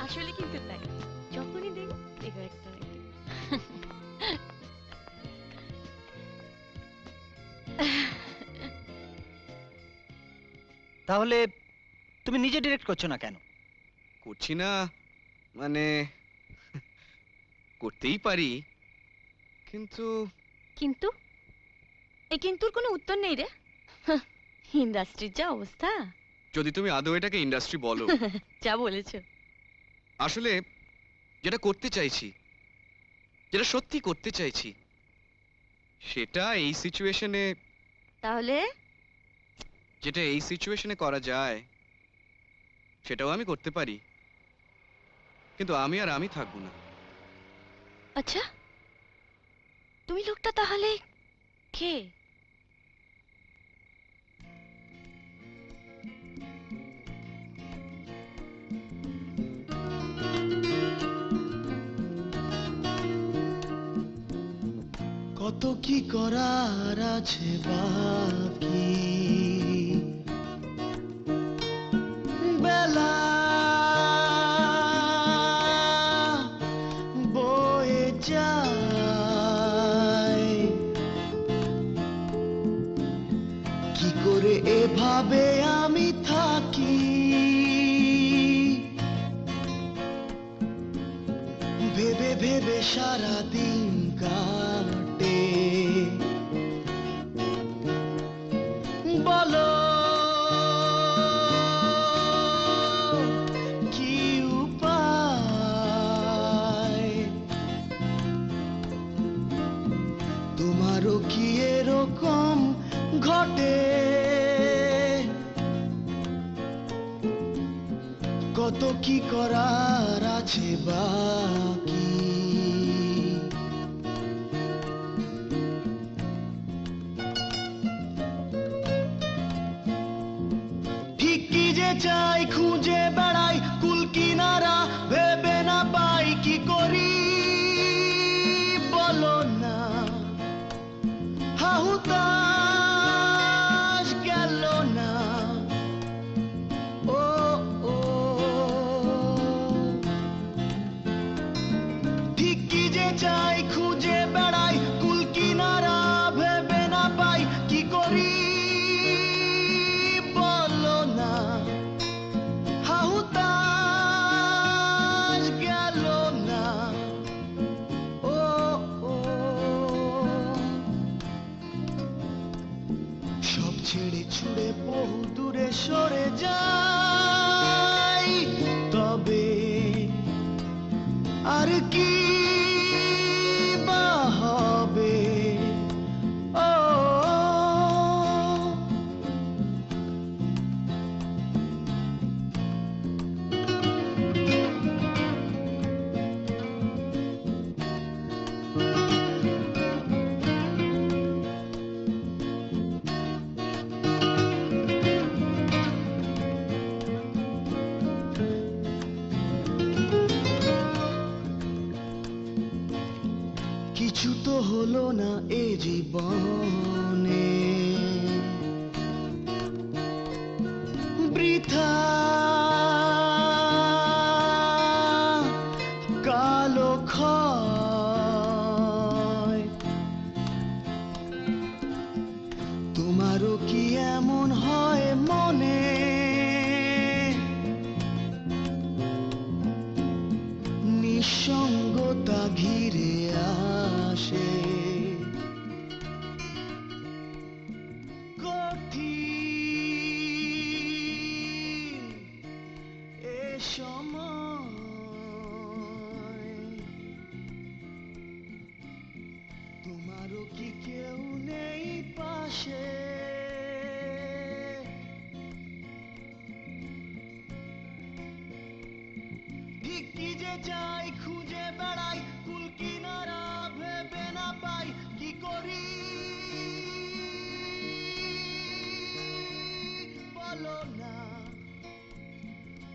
আসলে কিন্তু তাই, যখনই দেখি এগো একটা তাহলে তুমি নিজে ডিরেক্ট করছো না কেন? করছি না মানে করতেই পারি, কিন্তু কিন্তু এই কিন্তুর কোনো উত্তর নেই রে। ইন্ডাস্ট্রির যা অবস্থা। যদি তুমি আদৌ এটাকে ইন্ডাস্ট্রি বলো। যা বলেছো। আসলে যেটা করতে চাইছি, যেটা সত্যি করতে চাইছি, সেটা এই সিচুয়েশনে, তাহলে যেটা এই সিচুয়েশনে করা যায় সেটাও আমি করতে পারি, কিন্তু আমি আর আমি থাকবো না। আচ্ছা, তুমি লোকটা তাহলে কে? কত কি করার আছে বাকি, বেলা বয়ে যায়, কি করে এভাবে আমি থাকি, ভেবে ভেবে সারা দিন কাটে, রটে, কত কি করার আছে বাকি। ঠিক কি যে চাই খুঁজে বেড়াই, কুল কিনারা ভেবে না পাই, কি করি বলো না। হাহুতাশ গেল না, ও ও ঠিক কি যে চাই খুঁজে বেড়াই, কুল কিনারা ভেবে না পাই, কি করি বলো না। হাহুতাশ গেল না, ও ও সব ছেড়ে ছুড়ে বহু দূরে সরে যাই, তবে আর কি বা হবে। ও কিছু তো হলো না এ জীবনে, বৃথা কালো ক্ষয়। তোমারও কি এমন হয় মনে, নিঃসঙ্গতা ঘিরে আসে, কঠিন এ সময়। তোমারও কি কেউ নেই পাশে, ঠিক কি যে চাই খুঁজে বেড়াই, কুল কিনারা ভেবে না পাই, কি করি বলো না।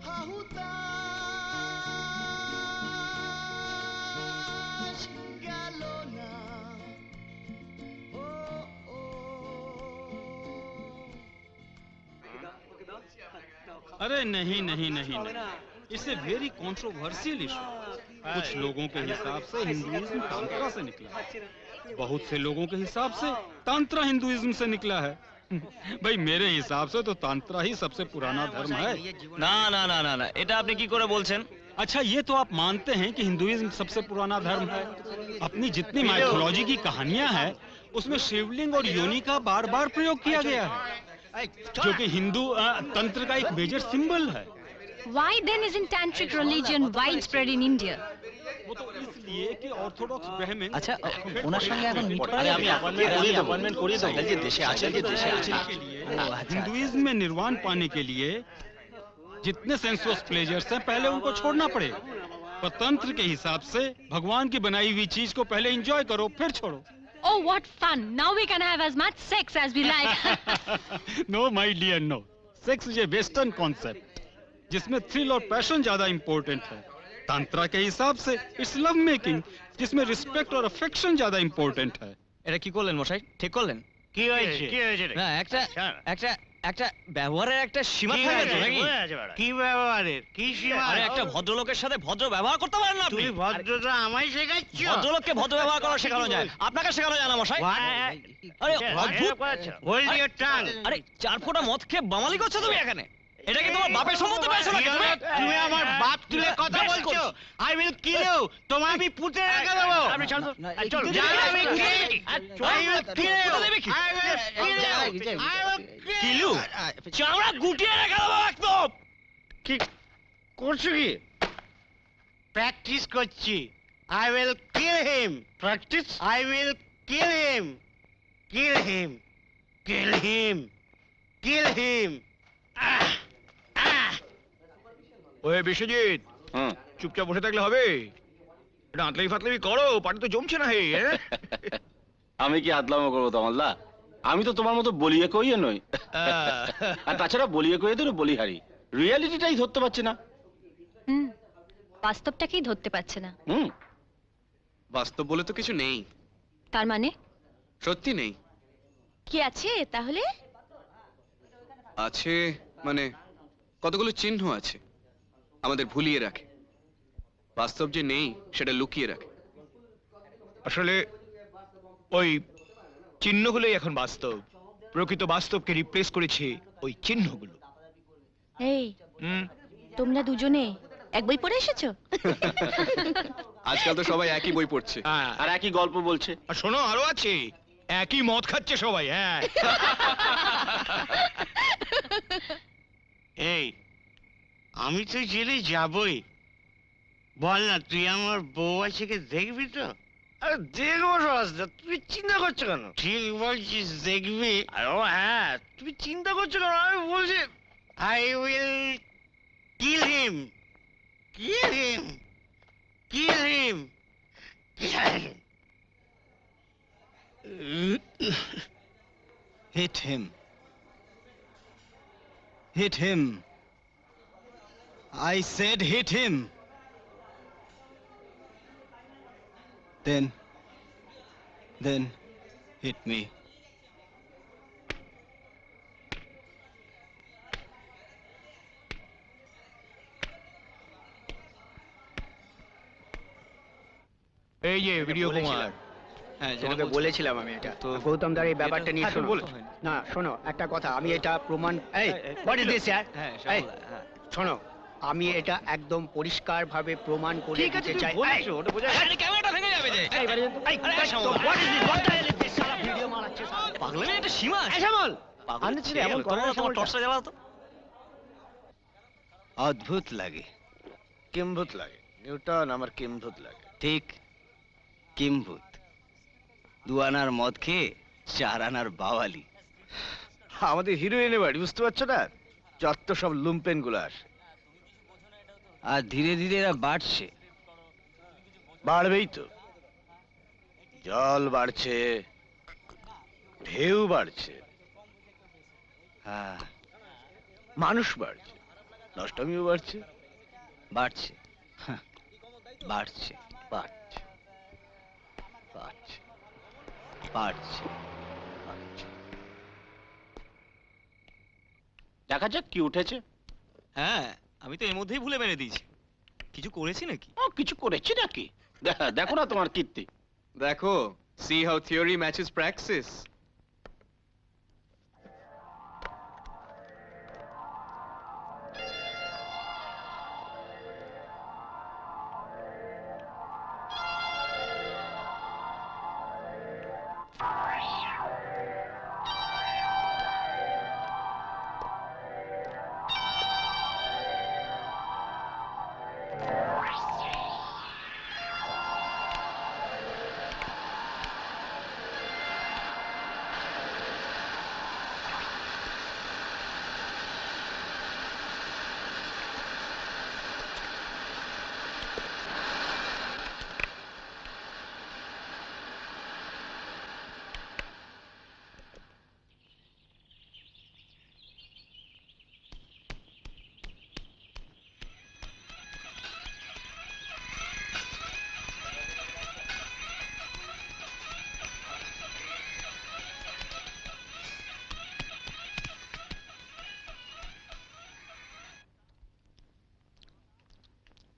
হাহুতাশ গেল না, ও ও अरे नहीं नहीं नहीं नहीं, it's a very controversial issue. कुछ लोगों के हिसाब से हिंदुइज्म तांत्रा से निकला है, बहुत से लोगों के हिसाब से तांत्रा हिंदुइज्म से निकला है। भाई मेरे हिसाब से तो तांत्रा ही सबसे पुराना धर्म है। না না না না না, এটা আপনি কি করে বলছেন? अच्छा ये तो आप मानते हैं कि हिंदुइज्म सबसे पुराना धर्म है। अपनी जितनी माइथोलॉजी की कहानियां हैं उसमें शिवलिंग और योनि का बार बार प्रयोग किया गया है, जो कि हिंदू तंत्र का एक मेजर सिंबल है। Why then isn't tantric religion widespread in India? वो तो इसलिए कि ऑर्थोडॉक्स ब्राह्मण আচ্ছা ওনার সঙ্গে এখন মিট করা আরে যাবে? আমি অ্যাপয়েন্টমেন্ট করিয়ে দেবো। যে দেশে আছেন, যে দেশে আছেন। हिंदुइज्म में निर्वाण पाने के लिए जितने सेंसुअस प्लेजर्स हैं पहले उनको छोड़ना पड़े, पर तंत्र के हिसाब से भगवान की बनाई हुई चीज को पहले एंजॉय करो फिर छोड़ो। Oh, what fun! Now we can have as much sex as we like. No my dear no, sex is a western concept जिसमें थ्रिल और पैशन ज्यादा इंपॉर्टेंट है। तंत्रा के हिसाब से इट्स लव मेकिंग जिसमें रिस्पेक्ट और अफेक्शन ज्यादा इंपॉर्टेंट है। এটা কি করলেন মশাই, ঠিক করলেন? কি হয়েছে? কি হয়েছে? না একটা একটা একটা ব্যবহারের একটা সীমা থাকে তো নাকি? কি ব্যবহারের? কি সীমা? আরে একটা ভদ্রলোকের সাথে ভদ্র ব্যবহার করতে পারেন না আপনি? তুমি ভদ্রতা আমায় শেখাচ্ছ? ভদ্রলোককে ভদ্র ব্যবহার করা শেখানো যায়, আপনাকে শেখানো যায় না মশাই। আরে অদ্ভুত। Hold your tongue. আরে 4 ফোঁটা মদ খেয়ে বামালি করছো তুমি এখানে? এটা কি তোমার বাপের সম্মতি পেয়েছো নাকি তুমি? তুমি আমার বাপ তুলে কথা বলছো? I will kill you. তোমায় আমি পুঁতে রেখে দেবো। আপনি চল তো। চল। আমি kill. I will kill you. পুঁতে দেবে কি? I will kill you. I will kill you চামড়া গুটিয়ে রেখে দেবো একদম। কি করছো কি? প্র্যাকটিস করছি। I will kill him. Practice? I will kill him. Kill him. Kill him! Kill him! ওই বিশ্বজিৎ, চুপচাপ বসে থাকলে হবে? এটা আতলামি ফাতলামি করো, পার্টি তো জমছে না হে। আমি কি আদলামো করবো তমালদা? আমি তো তোমার মতো বলিয়ে কইয়ে নই। আর তাছাড়া বলিয়ে কইয়ে তো বলিহারি, রিয়ালিটিটাই ধরতে পারছি না। বাস্তবটাকেই ধরতে পারছে না। বাস্তব বলে তো কিছু নেই। তার মানে সত্যি নেই। কি আছে তাহলে? আছে মানে কতগুলো চিহ্ন আছে, আমাদের ভুলিয়ে রাখে। বাস্তব যে নেই সেটা লুকিয়ে রাখে। আসলে ওই চিহ্নগুলোই এখন বাস্তব। প্রকৃত বাস্তবকে রিপ্লেস করেছে ওই চিহ্নগুলো। এই তোমরা দুজনে এক বই পড়ে এসেছো? আজকাল তো সবাই একই বই পড়ছে আর একই গল্প বলছে। আর শোনো, আরো আছে, একই মদ খাচ্ছে সবাই। হ্যাঁ, এই আমি তো জেলে যাবই। বল না, তুই আমার বউ আজকে দেখবি তো? আরে দেখবো সহজটা, তুমি চিন্তা করছো কেন? ঠিক বলছিস, দেখবি। আরে হ্যাঁ, তুমি চিন্তা করছো কেন? আমি বলছি I will kill him, kill him, kill him, kill him. Hit him. Hit him. I said hit him. Then hit me. এই যে ভিডিও কুমার, তোমাকে বলেছিলাম আমি এটা। তো গৌতম দার এই ব্যাপারটা নিয়ে শোনো। না শোনো, একটা কথা, আমি এটা প্রমাণ, এই হোয়াট ইজ দিস ইয়ার, এই শোনো, আমি এটা একদম পরিষ্কার ভাবে প্রমাণ করে দিতে চাই। ওটা বোঝা যায়। ক্যামেরাটা ভেঙে যাবে যে। What is this, what the hell is this? সারা ভিডিও মারাচ্ছে সারা। পাগলামি একটা সীমা আছে। এই শ্যামল, পাগলের ছেলে এমন করো না, তোমার টর্চটা জ্বালাও তো। অদ্ভুত লাগে। কিম্ভূত লাগে নিউটন, আমার কিম্ভূত লাগে। ঠিক কিম্ভূত। 2 আনার মদ খেয়ে 4 আনার বাওয়ালি। আমাদের হিরোইনের বাড়ি, বুঝতে পারছো না? যত সব লুম্পেন গুলো আসে। আর ধীরে ধীরে এরা বাড়ছে। বাড়বেই তো, জল বাড়ছে, ঢেউ বাড়ছে, হ্যাঁ মানুষ বাড়ছে, নষ্টমীও বাড়ছে। বাড়ছে, হ্যাঁ, বাড়ছে, বাড়ছে, বাড়ছে, বাড়ছে। দেখা যাক কি উঠেছে। হ্যাঁ, আমি তো এর মধ্যেই ভুলে মেরে দিয়েছি। কিছু করেছি নাকি? ও কিছু করেছি নাকি? দেখো না তোমার কীর্তি। দেখো, see how theory matches praxis.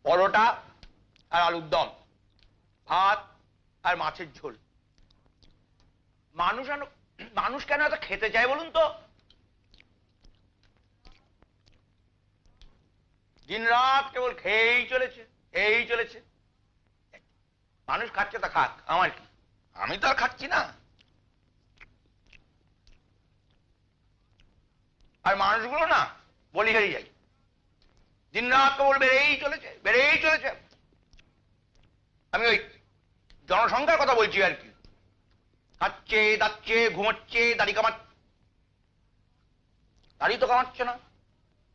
পরোটা আর আলুর দম, ভাত আর মাছের ঝোল। মানুষ কেন এত খেতে চায় বলুন তো? দিন রাত কেবল খেয়েই চলেছে, এই চলেছে। মানুষ খাচ্ছে তা খাক, আমার কি? আমি তো আর খাচ্ছি না। আর মানুষগুলো না বলি হারিয়ে যায়, দিন রাত কেবল বেড়েই চলেছে, বেড়েই চলেছে। আমি ওই জনসংখ্যার কথা বলছি আর কি। খাচ্ছে, দাচ্ছে, ঘুমাচ্ছে, দাড়ি কামাচ্ছে। দাড়ি তো কামাচ্ছে না।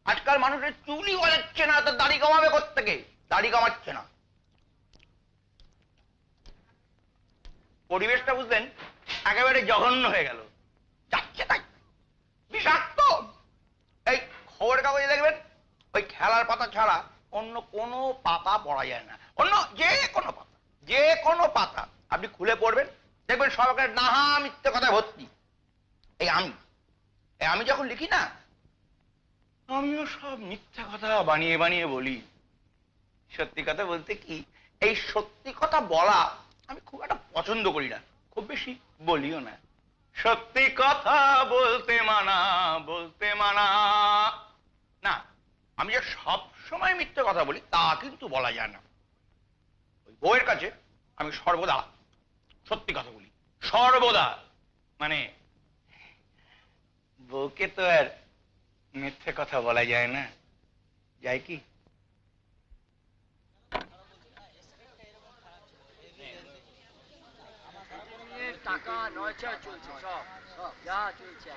আজকাল মানুষের চুলই গজাচ্ছে না, তো দাড়ি কামাবে কোত্থেকে? দাড়ি কামাচ্ছে না। পরিবেশটা বুঝলেন একেবারে জঘন্য হয়ে গেল, যাচ্ছে তাই বিষাক্ত। এই খবরের কাগজে দেখবেন ওই খেলার পাতা ছাড়া অন্য কোনো পাতা পড়া যায় না। অন্য যে কোনো পাতা আপনি খুলে পড়বেন, দেখবেন সরকারের নাহা মিথ্যে কথায় ভর্তি। আমি যখন লিখি না, আমিও সব মিথ্যা কথা বানিয়ে বানিয়ে বলি। সত্যি কথা বলতে কি, এই সত্যি কথা বলা আমি খুব একটা পছন্দ করি না, খুব বেশি বলিও না। সত্যি কথা বলতে মানা না। আমি যে সব সময় মিথ্যে কথা বলি তা কিন্তু বলা যায় না। ওই বউয়ের কাছে আমি সর্বদা সত্যি কথা বলি, সর্বদা। মানে বউকে তো আর মিথ্যে কথা বলা যায় না, যায় কি? টাকা নয়চা চলছে, সব যা চলছে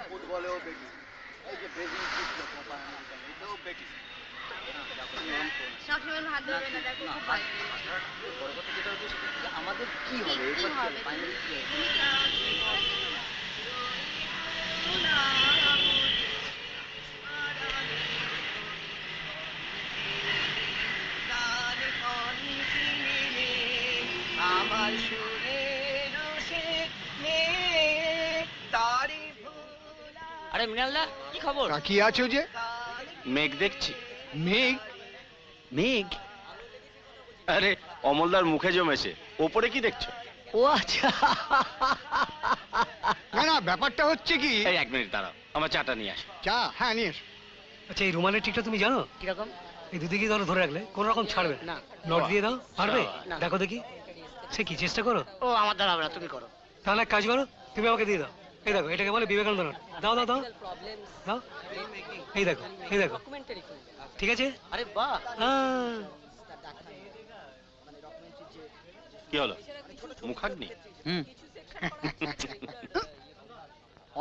ফুটবলেও বেটি, এই যে ব্রেজিল এটাও বেটি। আমাদের কি হবে? ফাইনালি কি আমার আরে মৃণালদা, কি খবর? কি আছো যে? মেঘ দেখছি। মেঘ? মেঘ? আরে অমলদার মুখে জমেছে, ওপরে কি দেখছো? ও আচ্ছা। না ব্যাপারটা হচ্ছে কি, এই 1 মিনিট দাঁড়াও, আমার চাটা নিয়ে আসো। চা? হ্যাঁ নিয়ে এসো। আচ্ছা, এই রুমালের ঠিকটা তুমি জানো? কিরকম? এই দুদিকে ধরে রাখলে কোন রকম ছাড়বে না। নট দিয়ে দাও, পারবে? না। দেখো দেখি। সে কি চেষ্টা করো? ও আমার দ্বারা হবে না, তুমি করো। তাহলে এক কাজ করো, তুমি আমাকে দিয়ে দাও। এই দেখো, এটাকে বলে বিবেকানন্দ নোট। দাও দাও দাও দাও। এই দেখো, এই দেখো, ঠিক আছে? আরে বাহ, কি হলো, মুখাগ্নি?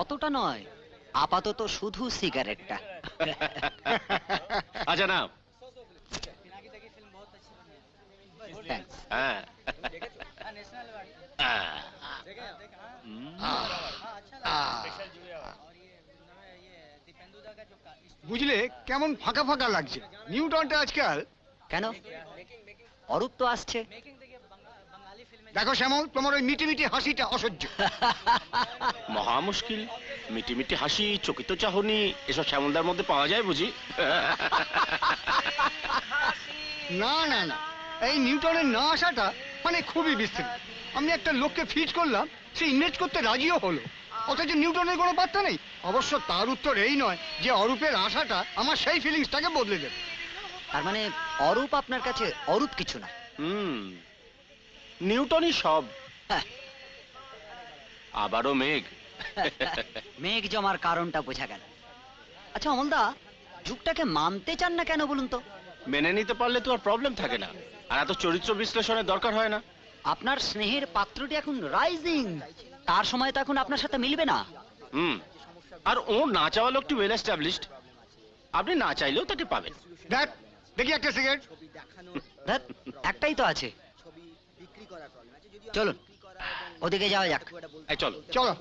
অতটা নয়, আপাতত শুধু সিগারেটটা। আচ্ছা না, Thanks. হ্যাঁ। বুঝলে কেমন ফাঁকা ফাঁকা লাগছে নিউটনটা আজকাল। কেন? অরূপ তো আসছে। দেখো শ্যামল, তোমার ওই মিটি মিটি হাসিটা অসহ্য। মহা মুশকিল, মিটি মিটি হাসি, চকিত চাহনি, এসব শ্যামলদার মধ্যে পাওয়া যায় বুঝি? না না না, এই নিউটনের না আসাটা মানে খুবই বিস্তৃত। আমি একটা লোককে ফিট করলাম, সে ইংরেজ করতে রাজিও হলো, অথচ নিউটনের কোনো বার্তা নেই। অবশ্য তার উত্তর এই নয় যে অরূপের আশাটা আমার সেই ফিলিংসটাকে বদলে দেবে। তার মানে অরূপ আপনার কাছে অরূপ কিছু না। নিউটনই সব। আবারও মেঘ। মেঘ জমার কারণটা বোঝা গেল। আচ্ছা অমলদা, যুগটাকে মানতে চান না কেন বলুন তো? মেনে নিতে পারলে তো আর প্রবলেম থাকে না, আর এত চরিত্র বিশ্লেষণের দরকার হয় না। আপনার স্নেহের পাত্রটি এখন রাইজিং, তার সময় তো এখন আপনার সাথে মিলবে না। আর ও না চাওয়া লোকটি ওয়েল এস্টাবলিশড, আপনি না চাইলেও তাকে পাবেন। দেখি একটা সিগারেট। একটাই তো আছে। চলুন ওদিকে যাওয়া যাক। চলো চলো।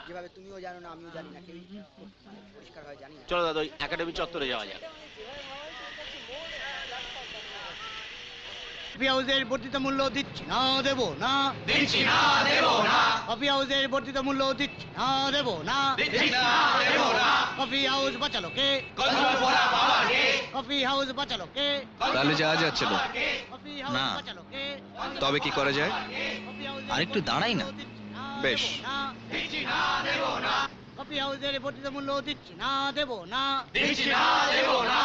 যেভাবে তুমিও জানো না, আমিও জানি না, কেউ পরিষ্কার হয় জানি না। চলো দাদা, ওই একাডেমি চত্বরে যাওয়া যাক। কফি হাউসের বর্ধিত মূল্য দিচ্ছি না, দেবো না, দিচ্ছি না, দেবো না। কফি হাউসের বর্ধিত মূল্য দিচ্ছি না, দেবো না, দিচ্ছি না, দেবো না। কফি হাউস বাঁচালো কে? কলমে পড়া বাবাকে। কফি হাউস বাঁচালো কে? তাহলে যাওয়া যাচ্ছিল কফি হাউস না, বাঁচালো কে? তবে কি করা যায়? আরেকটু দাঁড়াই না। বেশ, দিচ্ছি না, দেবো না। কফি হাউসের বর্ধিত মূল্য দিচ্ছি না, দেবো না, দিচ্ছি না, দেবো না।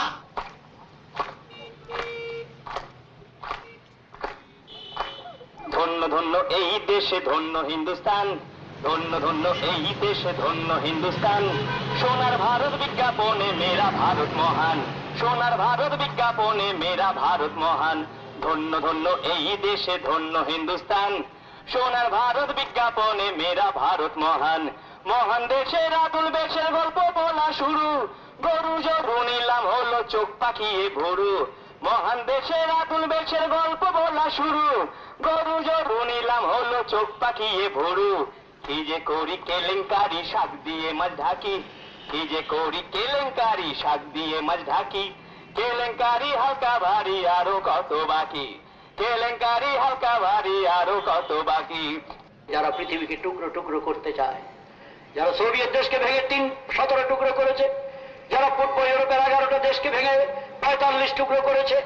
ধন্য ধন্য এই দেশে, ধন্য হিন্দুস্তান, ধন্য ধন্য এই দেশে, ধন্য হিন্দুস্তান। সোনার ভারত বিজ্ঞাপনে মেরা ভারত মহান, সোনার ভারত বিজ্ঞাপনে মেরা ভারত মহান। ধন্য ধন্য এই দেশে, ধন্য হিন্দুস্তান, সোনার ভারত বিজ্ঞাপনে মেরা ভারত মহান। মহান দেশের আতুল বেশের গল্প বলা শুরু, গরু জরু নিলাম হলো চোখ পাকিয়ে ভরু। মহান দেশের আতুল বেশের গল্প বলা শুরু, গরু জরু নিলাম হলো চোখ পাকিয়ে ভরু। কি যে করি কেলেঙ্কারি শাক দিয়ে মাছ ঢাকি, কি যে করি কেলেঙ্কারি শাক দিয়ে মাছ ঢাকি। কেলেঙ্কারি হালকা ভারী আরো কত বাকি, কেলেঙ্কারি হালকা ভারী আরো কত বাকি। যারা পৃথিবীকে টুকরো টুকরো করতে চায়, যারা সোভিয়েত দেশকে ভেঙে 17 টুকরো করেছে, যারা পূর্ব ইউরোপের 11টা দেশকে ভেঙে 45 টুকরো করেছে,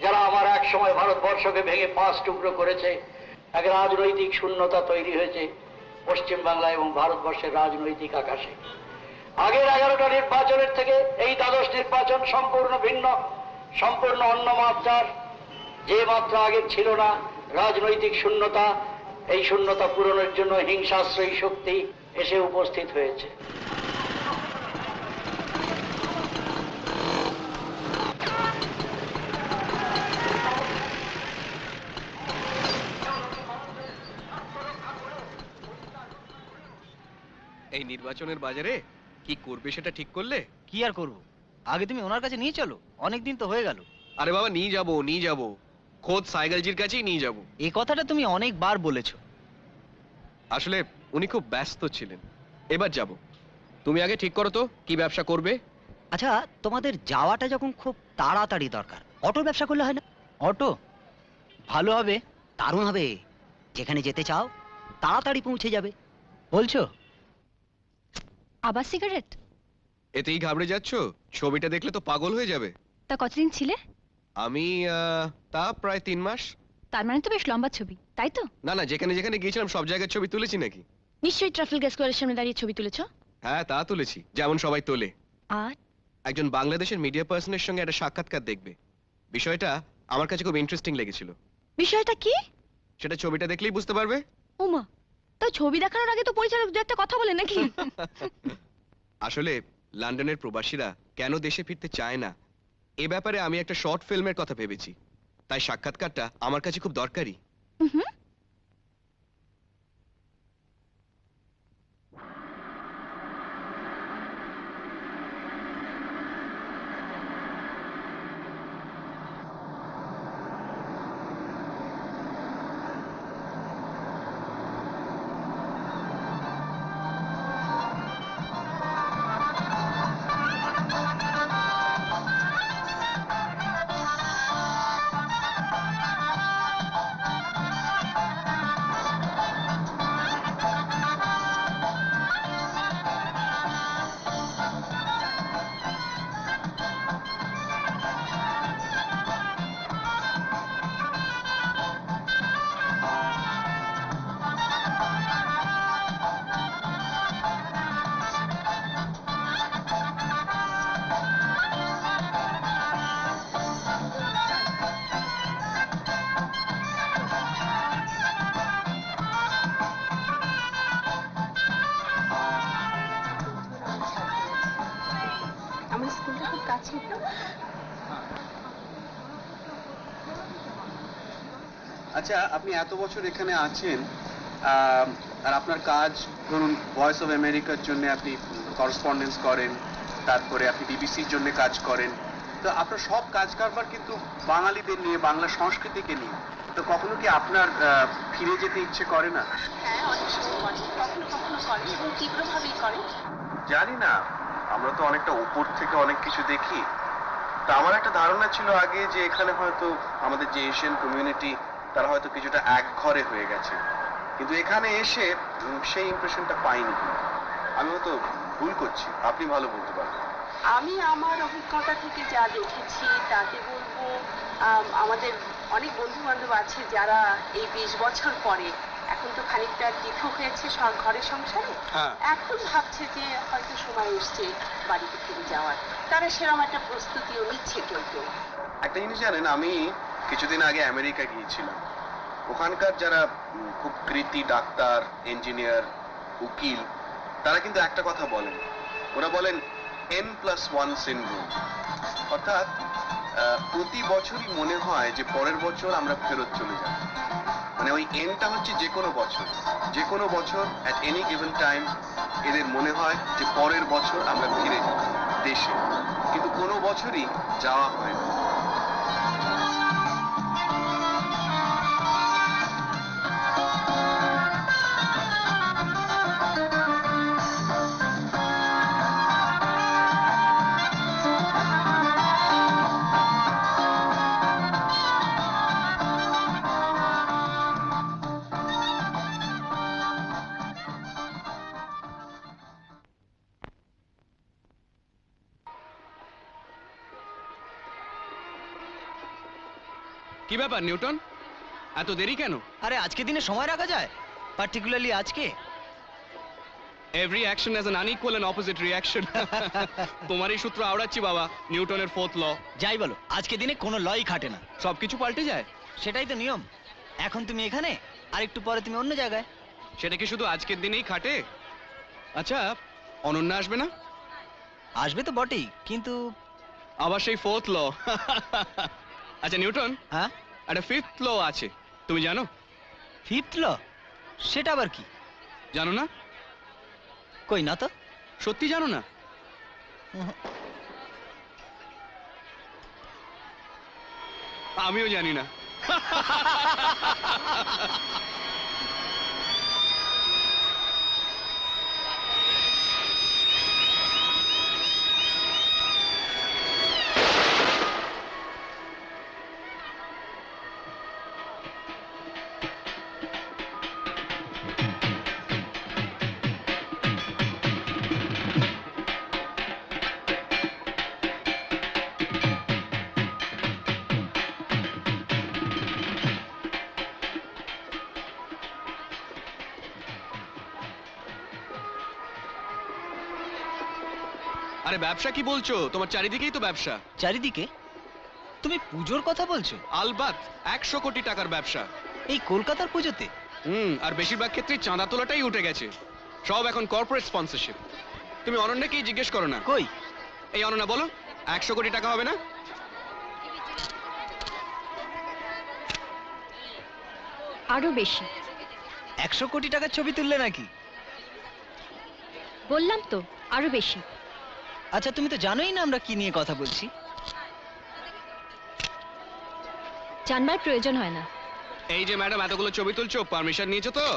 যারা আমার এক সময় ভারতবর্ষকে ভেঙে 5 টুকরো করেছে, এক রাজনৈতিক শূন্যতা তৈরি হয়েছে পশ্চিম বাংলা এবং ভারতবর্ষের রাজনৈতিক আকাশে। আগের 11টা নির্বাচনের থেকে এই দ্বাদশ নির্বাচন সম্পূর্ণ ভিন্ন, সম্পূর্ণ অন্য মাত্রার। যে মাত্রা আগে ছিল না, রাজনৈতিক শূন্যতা, এই শূন্যতা পূরণের জন্য হিংসাশ্রয়ী শক্তি এসে উপস্থিত হয়েছে। এই নির্বাচনের বাজারে কি করবে সেটা ঠিক করলে? কি আর করব, আগে তুমি ওনার কাছে নিয়ে চলো, অনেকদিন তো হয়ে গেল। আরে বাবা নিয়ে যাবো, খোদ সাইকেলজির কাছেই নিয়ে যাব। এই কথাটা তুমি অনেকবার বলেছো। আসলে উনি খুব ব্যস্ত ছিলেন, এবার যাব। তুমি আগে ঠিক করো তো কি ব্যবসা করবে। আচ্ছা, তোমাদের যাওয়াটা যখন খুব তাড়াতাড়ি দরকার, অটোর ব্যবসা করলে হয় না? অটো ভালো হবে, দারুণ হবে। যেখানে যেতে চাও তাড়াতাড়ি পৌঁছে যাবে। বলছো? আবার সিগারেট? এতেই ঘাবড়ে যাচ্ছ? ছবিটা দেখলে তো পাগল হয়ে যাবে। তা কতদিন ছিলে? আমি তা প্রায় 3 মাস। তার মানে তো বেশ লম্বা ছবি, তাই তো? না না, যেখানে যেখানে গিয়েছিলাম সব জায়গার ছবি তুলেছি নাকি? নিশ্চয়ই ট্রাফালগার স্কোয়ারের সামনে দাঁড়িয়ে ছবি তুলেছো। হ্যাঁ তা তুলেছি, যেমন সবাই তোলে। আর একজন বাংলাদেশের মিডিয়া পার্সনের সঙ্গে একটা সাক্ষাৎকার দেখবে। বিষয়টা আমার কাছে খুব ইন্টারেস্টিং লেগেছিল। বিষয়টা কি? সেটা ছবিটা দেখলেই বুঝতে পারবে। ওমা, তা ছবি দেখানোর আগে তো পরিচালক দু একটা কথা বলে নাকি? আসলে লন্ডনের প্রবাসীরা কেন দেশে ফিরতে চায় না, এ ব্যাপারে আমি একটা শর্ট ফিল্মের কথা ভেবেছি। তাই সাক্ষাৎকারটা আমার কাছে খুব দরকারি। আমার স্কুলটা খুব কাছে তো। আচ্ছা, আপনি এত বছর এখানে আছেন, আর আপনার কাজ ধরুন ভয়েস অফ আমেরিকার জন্য আপনি করেসপন্ডেন্স করেন, তারপরে আপনি বিবিসির জন্য কাজ করেন, তো আপনার সব কাজ কারবার কিন্তু বাঙালিদের নিয়ে, বাংলা সংস্কৃতিকে নিয়ে। তো কখনো কি আপনার ফিরে যেতে ইচ্ছে করে না? হ্যাঁ, অনেক সময় করে, কখনো কখনো করে এবং তীব্রভাবেই করে। জানি না, আমরা তো অনেকটা উপর থেকে অনেক কিছু দেখি। তা আমার একটা ধারণা ছিল আগে যে এখানে হয়তো আমাদের যে এশিয়ান কমিউনিটি তারা হয়তো কিছুটা একঘরে হয়ে গেছে, কিন্তু এখানে এসে সেই ইমপ্রেশনটা পাইনি। আমি হয়তো ভুল করছি, আপনি ভালো বলতে পারবেন। আমি আমার অভিজ্ঞতা থেকে যা দেখেছি তাতে বলবো, আমাদের অনেক বন্ধু বান্ধব আছে যারা এই 20 বছর পরে, এখন তো খানিকটা পৃথক হয়েছে ঘরের সংসারে, এখন ভাবছে যে হয়তো সময় এসছে বাড়িতে ফিরে যাওয়ার। তারা সেরকম একটা প্রস্তুতিও নিচ্ছে কেউ কেউ। একটা জিনিস জানেন, আমি কিছুদিন আগে আমেরিকা গিয়েছিলাম। ওখানকার যারা খুব কৃতী ডাক্তার, ইঞ্জিনিয়ার, উকিল, তারা কিন্তু একটা কথা বলেন। ওরা বলেন N+1 সিনড্রোম, অর্থাৎ প্রতি বছরই মনে হয় যে পরের বছর আমরা ফেরত চলে যাব। মানে ওই এন্ডটা হচ্ছে যে কোনো বছর অ্যাট এনি গিভেন টাইম এদের মনে হয় যে পরের বছর আমরা ফিরে যাব দেশে, কিন্তু কোনো বছরই যাওয়া হয় না। কি ব্যাপার নিউটন, এত দেরি কেন? আরে আজকে দিনে সময় রাখা যায়, পার্টিকুলারলি আজকে? Every action has an unequal and opposite reaction. তোমারই সূত্র আওড়াচ্ছি বাবা, নিউটনের ফোর্থ ল। যাই বলো, আজকে দিনে কোনো লই খাটে না, সবকিছু পাল্টে যায়। সেটাই তো নিয়ম। এখন তুমি এখানে, আর একটু পরে তুমি অন্য জায়গায়। সেটা কি শুধু আজকের দিনেই খাটে? আচ্ছা, অনন্যা আসবে না? আসবে তো বটেই, কিন্তু আবার সেই ফোর্থ ল। আচ্ছা নিউটন, হ্যাঁ, একটা ফিফথ ল আছে, তুমি জানো? ফিফথ ল? সেটা আবার কি? জানো না? কই না তো। সত্যি জানো না? আমিও জানি না। আরে ব্যবসা কি বলছো? তোমার চারিদিকেই তো ব্যবসা। চারিদিকে? তুমি পুজোর কথা বলছো? আলবাত, 100 কোটি টাকার ব্যবসা এই কলকাতার পুজোতে। আর বেশিরভাগ ক্ষেত্রে চাঁদা তোলাটাই উঠে গেছে, সব এখন কর্পোরেট স্পন্সরশিপ। তুমি অনন্যাকেই জিজ্ঞেস করো না। কই এই অনন্যা, বলো 100 কোটি টাকা হবে না? আরো বেশি। 100 কোটি টাকার ছবি তুললে নাকি? বললাম তো আরো বেশি। আচ্ছা, তুমি তো জানোই না আমরা কি নিয়ে কথা বলছি। জানবার প্রয়োজন হয় না। এই যে ম্যাডাম, এতগুলো ছবি তুলছো, পারমিশন নিয়েছো তো?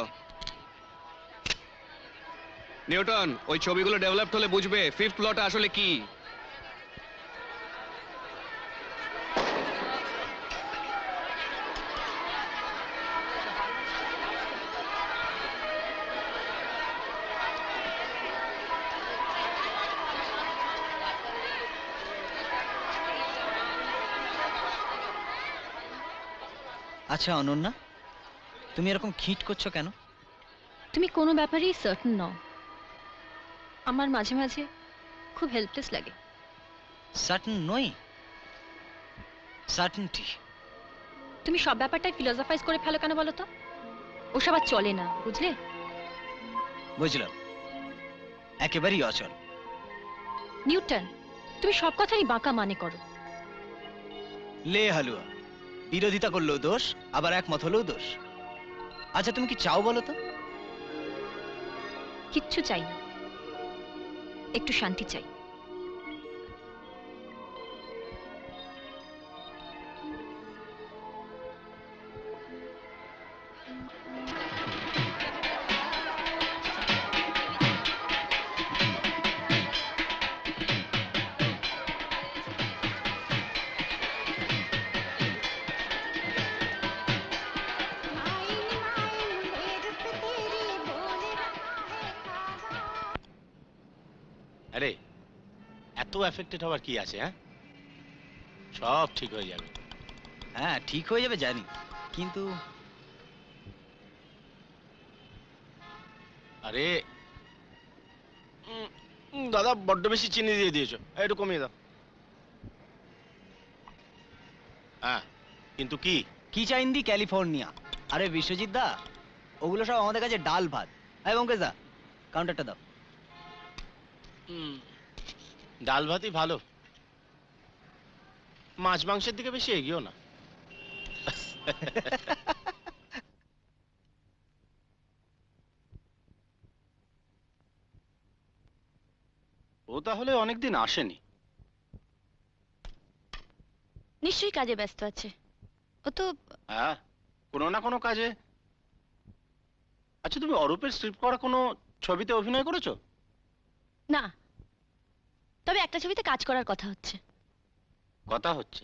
নিউটন, ওই ছবিগুলো ডেভেলপ হলে বুঝবে ফিফথ লটা আসলে কি। আচ্ছা অনন্যা, তুমি এরকম খিট করছো কেন? তুমি কোনো ব্যাপারেই সার্টেন নও। আমার মাঝে মাঝে খুব হেল্পলেস লাগে। সার্টেন নই? সার্টেনটি? তুমি সব ব্যাপারটাই ফিলোসফাইজ করে ফেলো কেন বলো তো? ওসব আর চলে না, বুঝলে? বুঝলাম, একেবারেই অচল। নিউটন, তুমি সব কথারই বাঁকা মানে করো। লে হালুয়া, বিরোধিতা করলেও দোষ, আবার একমত হলেও দোষ। আচ্ছা তুমি কি চাও বলো তো? কিচ্ছু চাই না, একটু শান্তি চাই। আরে এত এফেক্টেড হওয়ার কি আছে? হ্যাঁ, সব ঠিক হয়ে যাবে। হ্যাঁ ঠিক হয়ে যাবে জানি, কিন্তু আরে দাদা, বড্ড বেশি চিনি দিয়ে দিয়েছো, একটু কমিয়ে দাও। হ্যাঁ, কিন্তু কি? কি চাইন্দি ক্যালিফোর্নিয়া। আরে বিশ্বজিৎ দা, ওগুলো সব আমাদের কাছে ডাল ভাত। এই বঙ্কেশ দা, কাউন্টারটা দাও। ডাল ভাতই ভালো। মাছ মাংসের দিকে বেশি এগিয়েও না। ও তাহলে অনেকদিন আসেনি। নিশ্চয়ই কাজে ব্যস্ত আছে। ও তো হ্যাঁ, কোনো না কোনো কাজে। আচ্ছা, তুমি অরূপের স্ক্রিপ্ট করা কোনো ছবিতে অভিনয় করেছো? না, তবে একটা ছবিতে কাজ করার কথা হচ্ছে। কথা হচ্ছে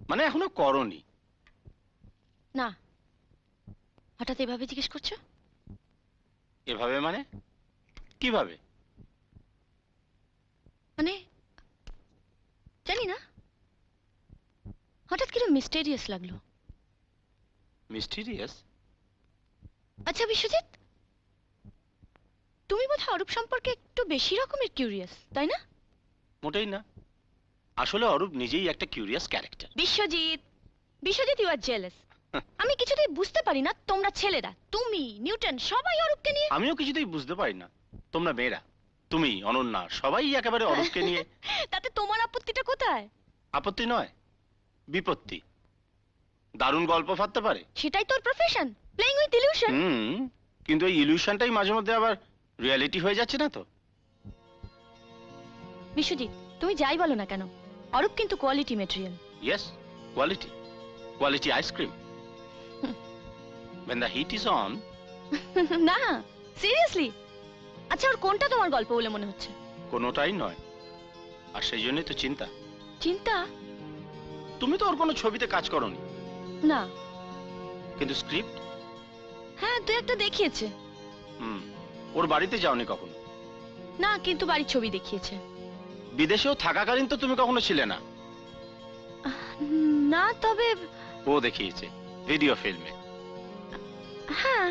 মানে এখনো করনি? না, হঠাৎ এভাবে জিজ্ঞেস করছো? এভাবে মানে কিভাবে? মানে জানি না, হঠাৎ কিরকম মিস্টেরিয়াস লাগলো। মিস্টিরিয়াস? আচ্ছা বিশ্বজিৎ, তুমি বোধহয় অরূপ সম্পর্কে একটু বেশি রকমের কিউরিয়াস, তাই না? মোটেই না, আসলে অরূপ নিজেই একটা curious character. Biswajit, Biswajit, you are jealous. আমি কিছুতেই বুঝতে পারি না তোমরা ছেলেরা, তুমি, নিউটন, সবাই অরূপকে নিয়ে। আমিও কিছুতেই বুঝতে পারি না তোমরা মেয়েরা, তুমি, অনন্যা, সবাই একেবারে অরূপকে নিয়ে। তাতে তোমার আপত্তিটা কোথায়? আপত্তি নয়, বিপত্তি। দারুণ গল্প ফাটতে পারে। সেটাই তোর প্রফেশন, প্লেইং উইথ ইলিউশন। কিন্তু এই ইলিউশনটাই মাঝে মধ্যে আবার রিয়ালিটি হয়ে যাচ্ছে না তো? বিশ্বজিৎ, তুমি যাই বলো না কেন, অরূপ কিন্তু quality material. Yes, quality, quality ice cream. when the heat is on। না, সিরিয়াসলি। আচ্ছা, ওর কোনটা তোমার গল্প বলে মনে হচ্ছে? কোনোটাই নয়, আর সেই জন্যই তো চিন্তা। চিন্তা? তুমি তো ওর কোনো ছবিতে কাজ করোনি। না। কিন্তু স্ক্রিপ্ট? হ্যাঁ, দু একটা দেখিয়েছে। ওর বাড়িতে যাওনি কখনো? না, কিন্তু বাড়ির ছবি দেখিয়েছে। বিদেশেও থাকাকালীন তো তুমি কখনো ছিলে না? না, তবে ও দেখিয়েছে ভিডিও ফিল্মে। হ্যাঁ।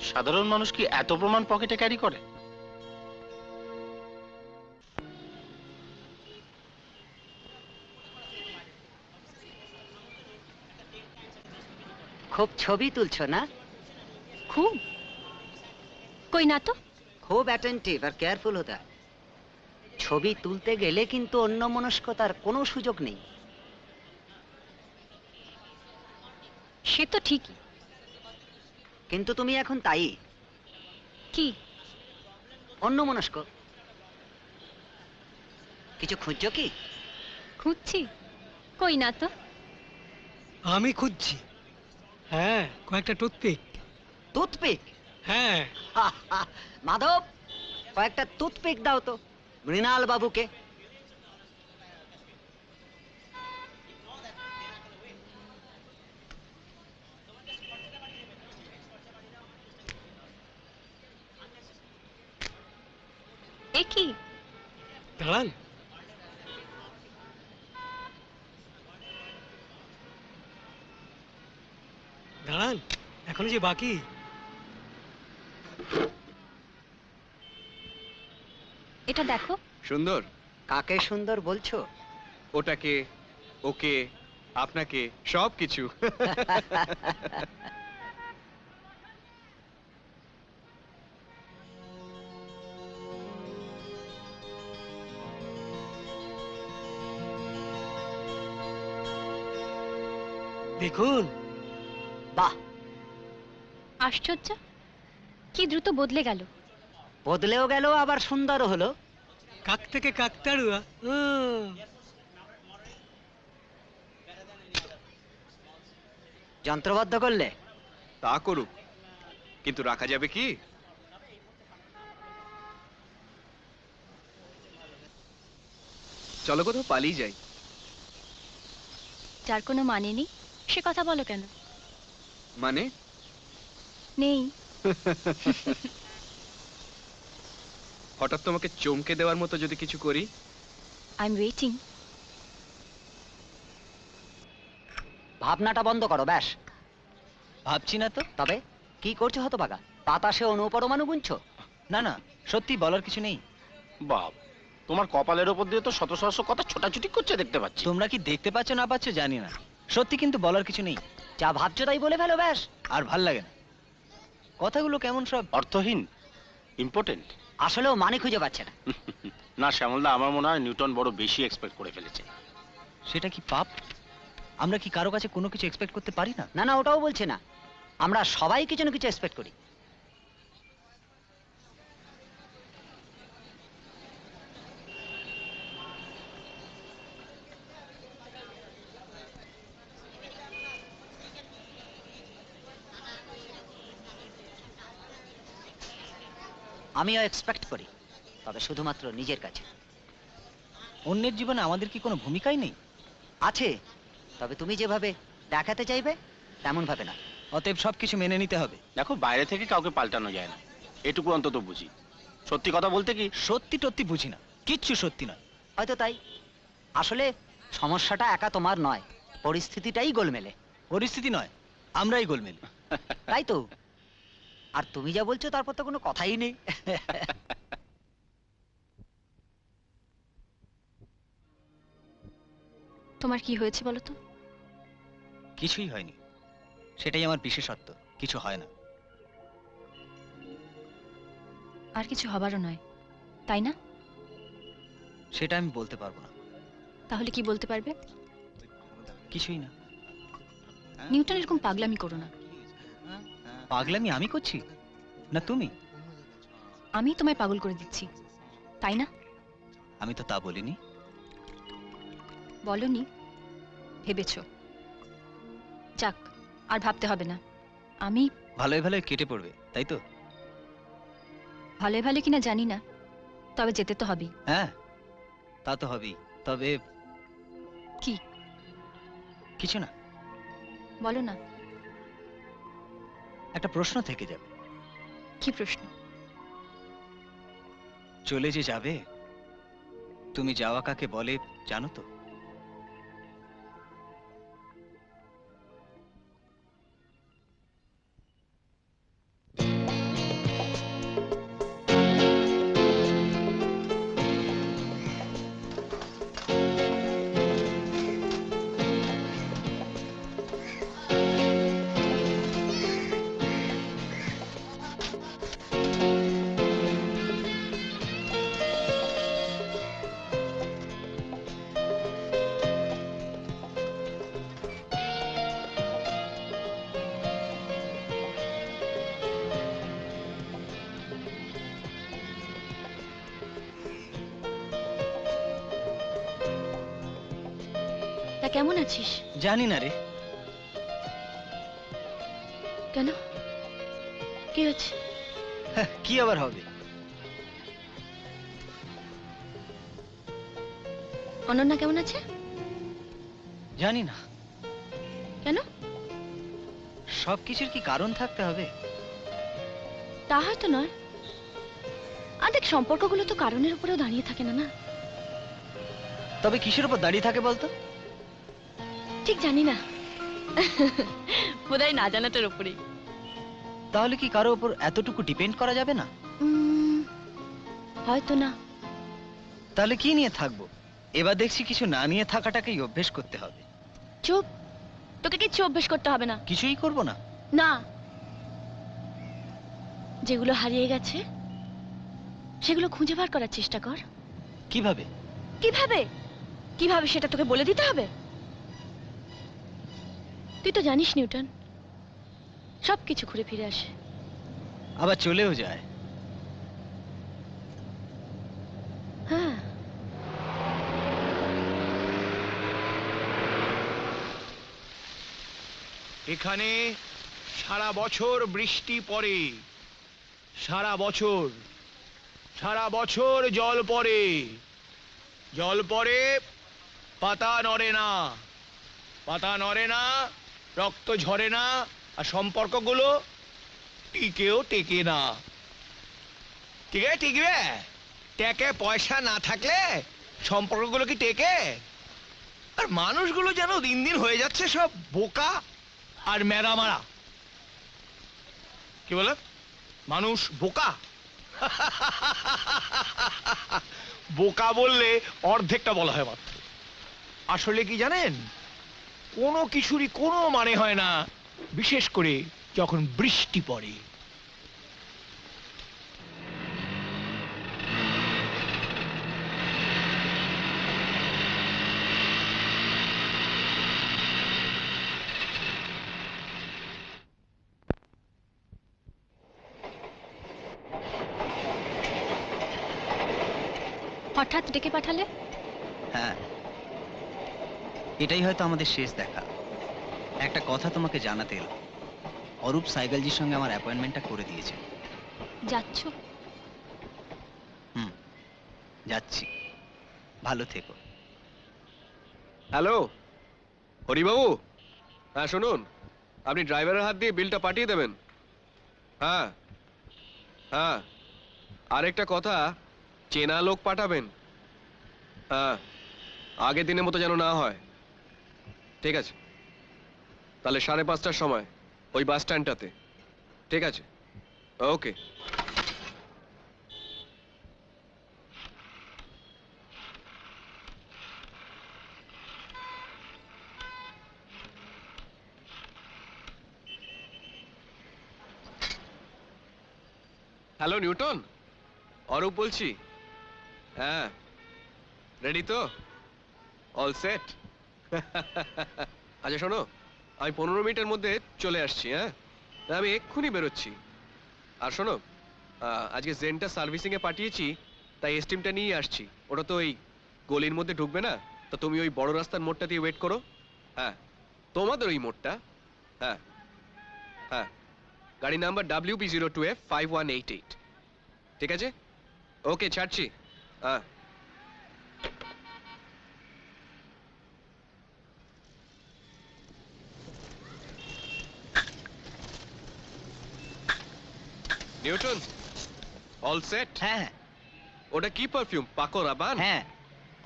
সাধারণ মানুষ কি এত প্রমাণ পকেটে ক্যারি করে? খুব ছবি তুলছো না? খুব। কই না তো। খুব অ্যাটেন্টিভ আর কেয়ারফুল হতে হয়। ছবি তুলতে গেলে কিন্তু অন্যমনস্কতার কোনো সুযোগ নেই। সে তো ঠিকই, কিন্তু তুমি এখন তাই। কি? অন্যমনস্ক। কিছু খুঁজছো কি? খুঁজছি। কই না তো। আমি খুঁজছি। হ্যাঁ, কয়েকটা টুথপিক। টুথপিক? হ্যাঁ। মাধব, কয়েকটা টুথপিক দাও তো মৃণাল বাবুকে। এ কি? দাঁড়ান। দাঁড়ান, এখনো যে বাকি। এটা দেখো। সুন্দর? কাকে সুন্দর বলছো? ওটাকে, ওকে, আপনাকে, সব কিছু। দেখুন। বাহ, আশ্চর্য, কি দ্রুত বদলে গেল। বদলেও গেল, আবার সুন্দরও হলো। কাক থেকে কাকতাড়ুয়া। যন্ত্রবদ্ধ করলে? তা করুক, কিন্তু রাখা যাবে কি? চলো কোথাও পালিয়ে যাই। যার কোনো মানে নেই সে কথা বলো কেন? মানে? নেই। হঠাৎ তোমাকে চমকে দেওয়ার মতো যদি কিছু করি? I am waiting. ভাবনাটা বন্ধ করো, ব্যাস। ভাবছি না তো। তবে কি করছো হতভাগা? বাতাসে অনুপরমাণু গুনছো? না না, সত্যি বলার কিছু নেই। বাপ, তোমার কপালের উপর দিয়ে তো শত সহস্র কথা ছোটাছুটি করছে দেখতে পাচ্ছি। তোমরা কি দেখতে পাচ্ছ না পাচ্ছ জানি না, সত্যি কিন্তু বলার কিছু নেই। যা ভাবছো তাই বলে ফেলো, ব্যাস। আর ভাল লাগে না, কথাগুলো কেমন সব অর্থহীন, ইম্পর্টেন্ট। আসলেও মানে খুঁজে পাচ্ছে না। না শ্যামলদা, আমার মনে হয় নিউটন বড় বেশি এক্সপেক্ট করে ফেলেছে। সেটা কি পাপ? আমরা কি কারো কাছে কোনো কিছু এক্সপেক্ট করতে পারি না? না না, ওটাও বলছে না, আমরা সবাই কিছু না কিছু এক্সপেক্ট করি। আমিও এক্সপেক্ট করি, তবে শুধুমাত্র নিজের কাছে। অন্যের জীবনে আমাদের কি কোনো ভূমিকাই নেই? আছে, তবে তুমি যেভাবে দেখাতে চাইবে তেমন ভাবে না। অতএব সবকিছু মেনে নিতে হবে। দেখো, বাইরে থেকে কাউকে পাল্টানো যায় না, এটুকু অন্তত বুঝি। সত্যি কথা বলতে কি, সত্যি টত্যি বুঝি না, কিচ্ছু সত্যি নয়। হয়তো তাই। আসলে সমস্যাটা একা তোমার নয়, পরিস্থিতিটাই গোলমেলে। পরিস্থিতি নয়, আমরাই গোলমেলে। তাই তো। আর তুমি যা বলছো তারপর তো কোনো কথাই নেই। তোমার কি হয়েছে বলো তো? কিছুই হয়নি, সেটাই আমার বিশেষত্ব, কিছু হয় না। আর কিছু হবারও নয়, তাই না? সেটা আমি বলতে পারবো না। তাহলে কি বলতে পারবে? কিছুই না। নিউটন, এরকম পাগলামি করো না। পাগলামি আমি করছি না তুমি? আমি তোমায় পাগল করে দিচ্ছি, তাই না? আমি তো তা বলিনি। বলনি, ভেবেছো। যাক, আর ভাবতে হবে না। আমি ভালোই ভালোই কেটে পড়বে, তাই তো? ভালো ভালো কিনা জানি না, তবে যেতে তো হবেই। হ্যাঁ, তা তো হবেই। তবে কি? কিছু না। বলো না। একটা প্রশ্ন থেকে যাবে। কি প্রশ্ন? চলে যে যাবে, তুমি যাওয়া কাকে বলে জানো তো? তা কেমন আছিস? জানি না রে। কেন? কি হচ্ছে? কি আবার হবে? অনন্যা কেমন আছে? জানি না। কেন? সবকিছুর কি কারণ থাকতে হবে? তা হয়তো নয়। আর দেখ, সম্পর্কগুলো তো কারণের উপরেও দাঁড়িয়ে থাকে না, না? তবে কিসের উপর দাঁড়িয়ে থাকে বলতো? ঠিক জানি না, বোধহয় না জানাটার উপরেই। তাহলে কি কারো উপর এতটুকু ডিপেন্ড করা যাবে না? হয়তো না। তাহলে কি নিয়ে থাকবো? এবার দেখছি কিছু না নিয়ে থাকাটাকেই অভ্যেস করতে হবে। চুপ, তোকে কিচ্ছু অভ্যেস করতে হবে না। কিছুই করব না? না, যেগুলো হারিয়ে গেছে সেগুলো খুঁজে বার করার চেষ্টা কর। কিভাবে? কিভাবে কিভাবে সেটা তোকে বলে দিতে হবে? তুই তো জানিস নিউটন, সবকিছু ঘুরে ফিরে আসে, আবার চলেও যায়। হ্যাঁ। এখানে সারা বছর বৃষ্টি পড়ে, সারা বছর জল পড়ে, পাতা নড়ে না, রক্ত ঝরে না, আর সম্পর্কগুলো টিকেও টেকে না। টিকবে? টেকে পয়সা না থাকলে সম্পর্কগুলো কি টেকে? আর মানুষগুলো যেন দিন দিন হয়ে যাচ্ছে সব বোকা আর মেরামারা। কি বলে? মানুষ বোকা? বোকা বললে অর্ধেকটা বলা হয় মাত্র। আসলে কি জানেন, কোনো কিছুরই কোনো মানে হয় না, বিশেষ করে যখন বৃষ্টি পড়ে। হঠাৎ ডেকে পাঠালে? হ্যাঁ, এটাই হয়তো আমাদের শেষ দেখা। একটা কথা তোমাকে জানাতে এলাম, অরূপ সাইগালজির সঙ্গে আমার অ্যাপয়েন্টমেন্টটা করে দিয়েছে। যাচ্ছ? যাচ্ছি, ভালো থেকো। হ্যালো হরিবাবু, হ্যাঁ শুনুন, আপনি ড্রাইভারের হাত দিয়ে বিলটা পাঠিয়ে দেবেন। হ্যাঁ হ্যাঁ, আরেকটা কথা, চেনা লোক পাঠাবেন। হ্যাঁ, আগের দিনের মতো যেন না হয়। ঠিক আছে, তাহলে 5:30টার সময় ওই বাস স্ট্যান্ডটাতে। ঠিক আছে, ওকে। হ্যালো নিউটন, অরূপ বলছি। হ্যাঁ, রেডি তো? All set? আচ্ছা শোনো, আমি 15 মিনিটের মধ্যে চলে আসছি। হ্যাঁ, আমি এক্ষুনি বেরোচ্ছি। আর শোনো, আজকে জেনটা সার্ভিসিং এ পাঠিয়েছি, তাই এস্টিমটা নিয়ে আসছি। ওটা তো ওই গলির মধ্যে ঢুকবে না, তো তুমি ওই বড় রাস্তার মোড়টা দিয়ে ওয়েট করো। হ্যাঁ, তোমাদের ওই মোড়টা। হ্যাঁ হ্যাঁ, গাড়ি নাম্বার WB02F5188। ঠিক আছে, ওকে, ছাড়ছি। হ্যাঁ। Newton, all set? হ্যাঁ। ওটা কি পারফিউম, পাকো রাবান? হ্যাঁ,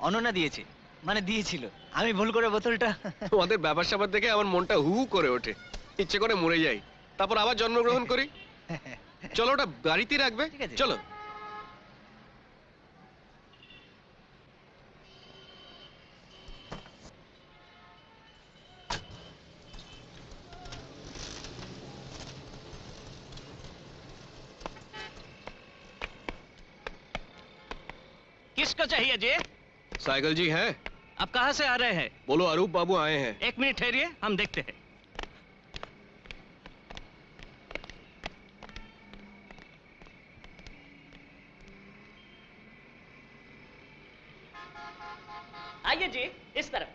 অনন্যা দিয়েছে, মানে দিয়েছিল, আমি ভুল করে বোতলটা। তোমাদের ব্যাপার স্যাপার দেখে আমার মনটা হু হু করে ওঠে, ইচ্ছে করে মরে যাই, তারপর আবার জন্মগ্রহণ করি। চলো, ওটা গাড়িতে রাখবে। চলো। किसको चाहिए जी? साइकिल जी हैं? आप कहाँ से आ रहे हैं? बोलो, अरूप बाबू आए हैं। 1 मिनट ठहरिए, हम देखते हैं। आइए जी, इस तरफ।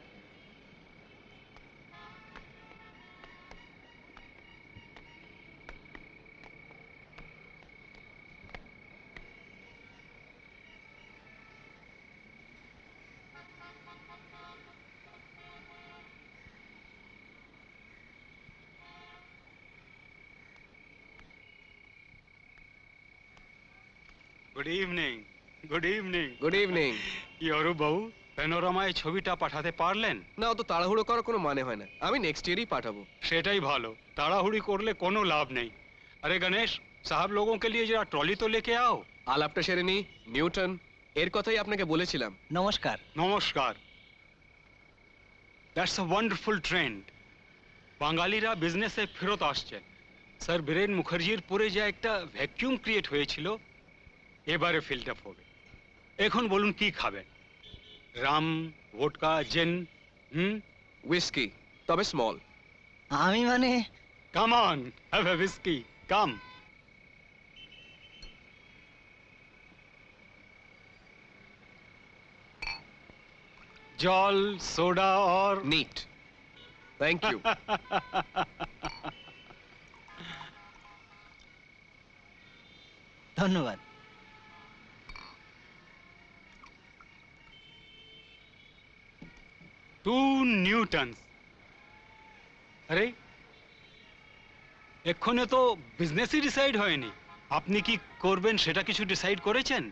Good evening. Good evening. Good evening. Arup বাবু, প্যানোরামায় ছবিটা পাঠাতে পারলেন? না, অত তাড়াহুড়ো করার কোনো মানে হয় না, আমি নেক্সট ইয়ারই পাঠাবো। সেটাই ভালো, তাড়াহুড়ি করলে কোনো লাভ নেই। আরে গণেশ সাহেব, লোগों के लिए जरा ट्रॉली तो लेके आओ। আলাপটা সেরে নি। নিউটন, এর কথাই আপনাকে বলেছিলাম। নমস্কার। নমস্কার। That's a wonderful trend. বাঙালিরা বিজনেসে ফেরত আসছেন। স্যার বীরেন মুখার্জির পরে যে একটা ভ্যাকুয়াম ক্রিয়েট হয়েছিল, এবারে ফিল্ড আপ হবে। এখন বলুন কি খাবেন? Rum, vodka, gin? হুইস্কি, তবে স্মল। আমি মানে? Come on, have a whisky, come. জল, সোডা और नीट। Thank you. ধন্যবাদ। 2 নিউটনস। আরে এক্ষণে তো বিজনেসই ডিসাইড হয়নি। আপনি কি করবেন সেটা কিছু ডিসাইড করেছেন?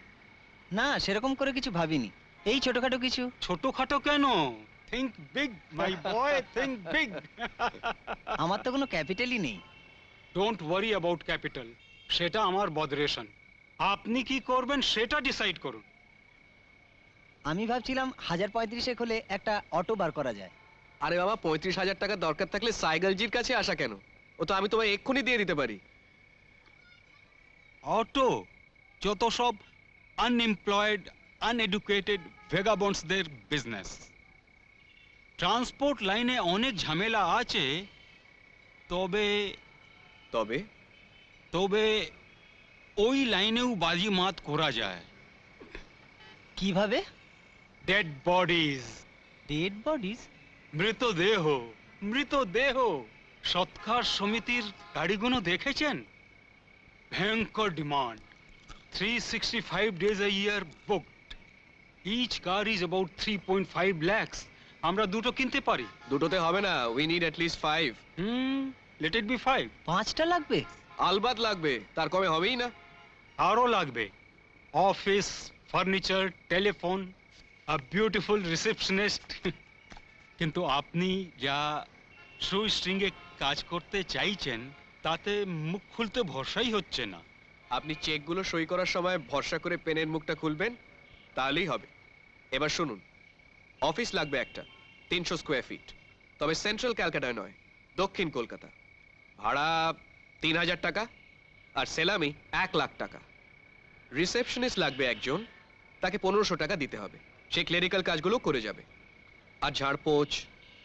না, সেরকম করে কিছু ভাবিনি, এই ছোটখাটো কিছু। ছোটখাটো কেন? থিংক বিগ মাই বয়, থিংক বিগ। আমার তো কোনো ক্যাপিটালই নেই। ডোন্ট ওয়ারি অ্যাবাউট ক্যাপিটাল, সেটা আমার বদরেশন। আপনি কি করবেন সেটা ডিসাইড করুন। আমি ভাবছিলাম 1035 হলে একটা অটো বার করা যায়। আরে বাবা, 35,000 টাকা দরকার থাকলে সাইকেলজির কাছে আসা কেন? ও তো আমি তোমায় এক্ষুনি দিয়ে দিতে পারি। অটো? যত সব আনএমপ্লয়েড, আনএডুকেটেড ভেগাবন্ডসদের বিজনেস। ট্রান্সপোর্ট লাইনে অনেক ঝামেলা আছে, তবে তবে তবে ওই লাইনেও বাজি মাত করা যায়। কিভাবে? Dead bodies. Dead bodies? মৃতদেহ, মৃতদেহ। সৎকার সমিতির গাড়িগুলো দেখেছেন? ভয়ঙ্কর demand. 365 days a year booked. Each car is about 3.5 lakhs. আমরা দুটো কিনতে পারি। দুটোতে হবে না, we need at least 5। Let it be 5। 5টা লাগবে? আলবাত লাগবে, তার কমে হবেই না। আরো লাগবে। Office, furniture, telephone, a beautiful receptionist. কিন্তু আপনি যা শু স্ট্রিংয়ে কাজ করতে চাইছেন তাতে মুখ খুলতে ভরসাই হচ্ছে না। আপনি চেকগুলো সই করার সময় ভরসা করে পেনের মুখটা খুলবেন, তাহলেই হবে। এবার শুনুন, অফিস লাগবে একটা 300 স্কোয়ার ফিট, তবে সেন্ট্রাল ক্যালকাটায় নয়, দক্ষিণ কলকাতা। ভাড়া 3000 টাকা, আর সেলামি 1 লাখ টাকা। রিসেপশনিস্ট লাগবে একজন, তাকে 1500 টাকা দিতে হবে, সে ক্লেরিক্যাল কাজগুলো করে যাবে। আর ঝাড়পোছ,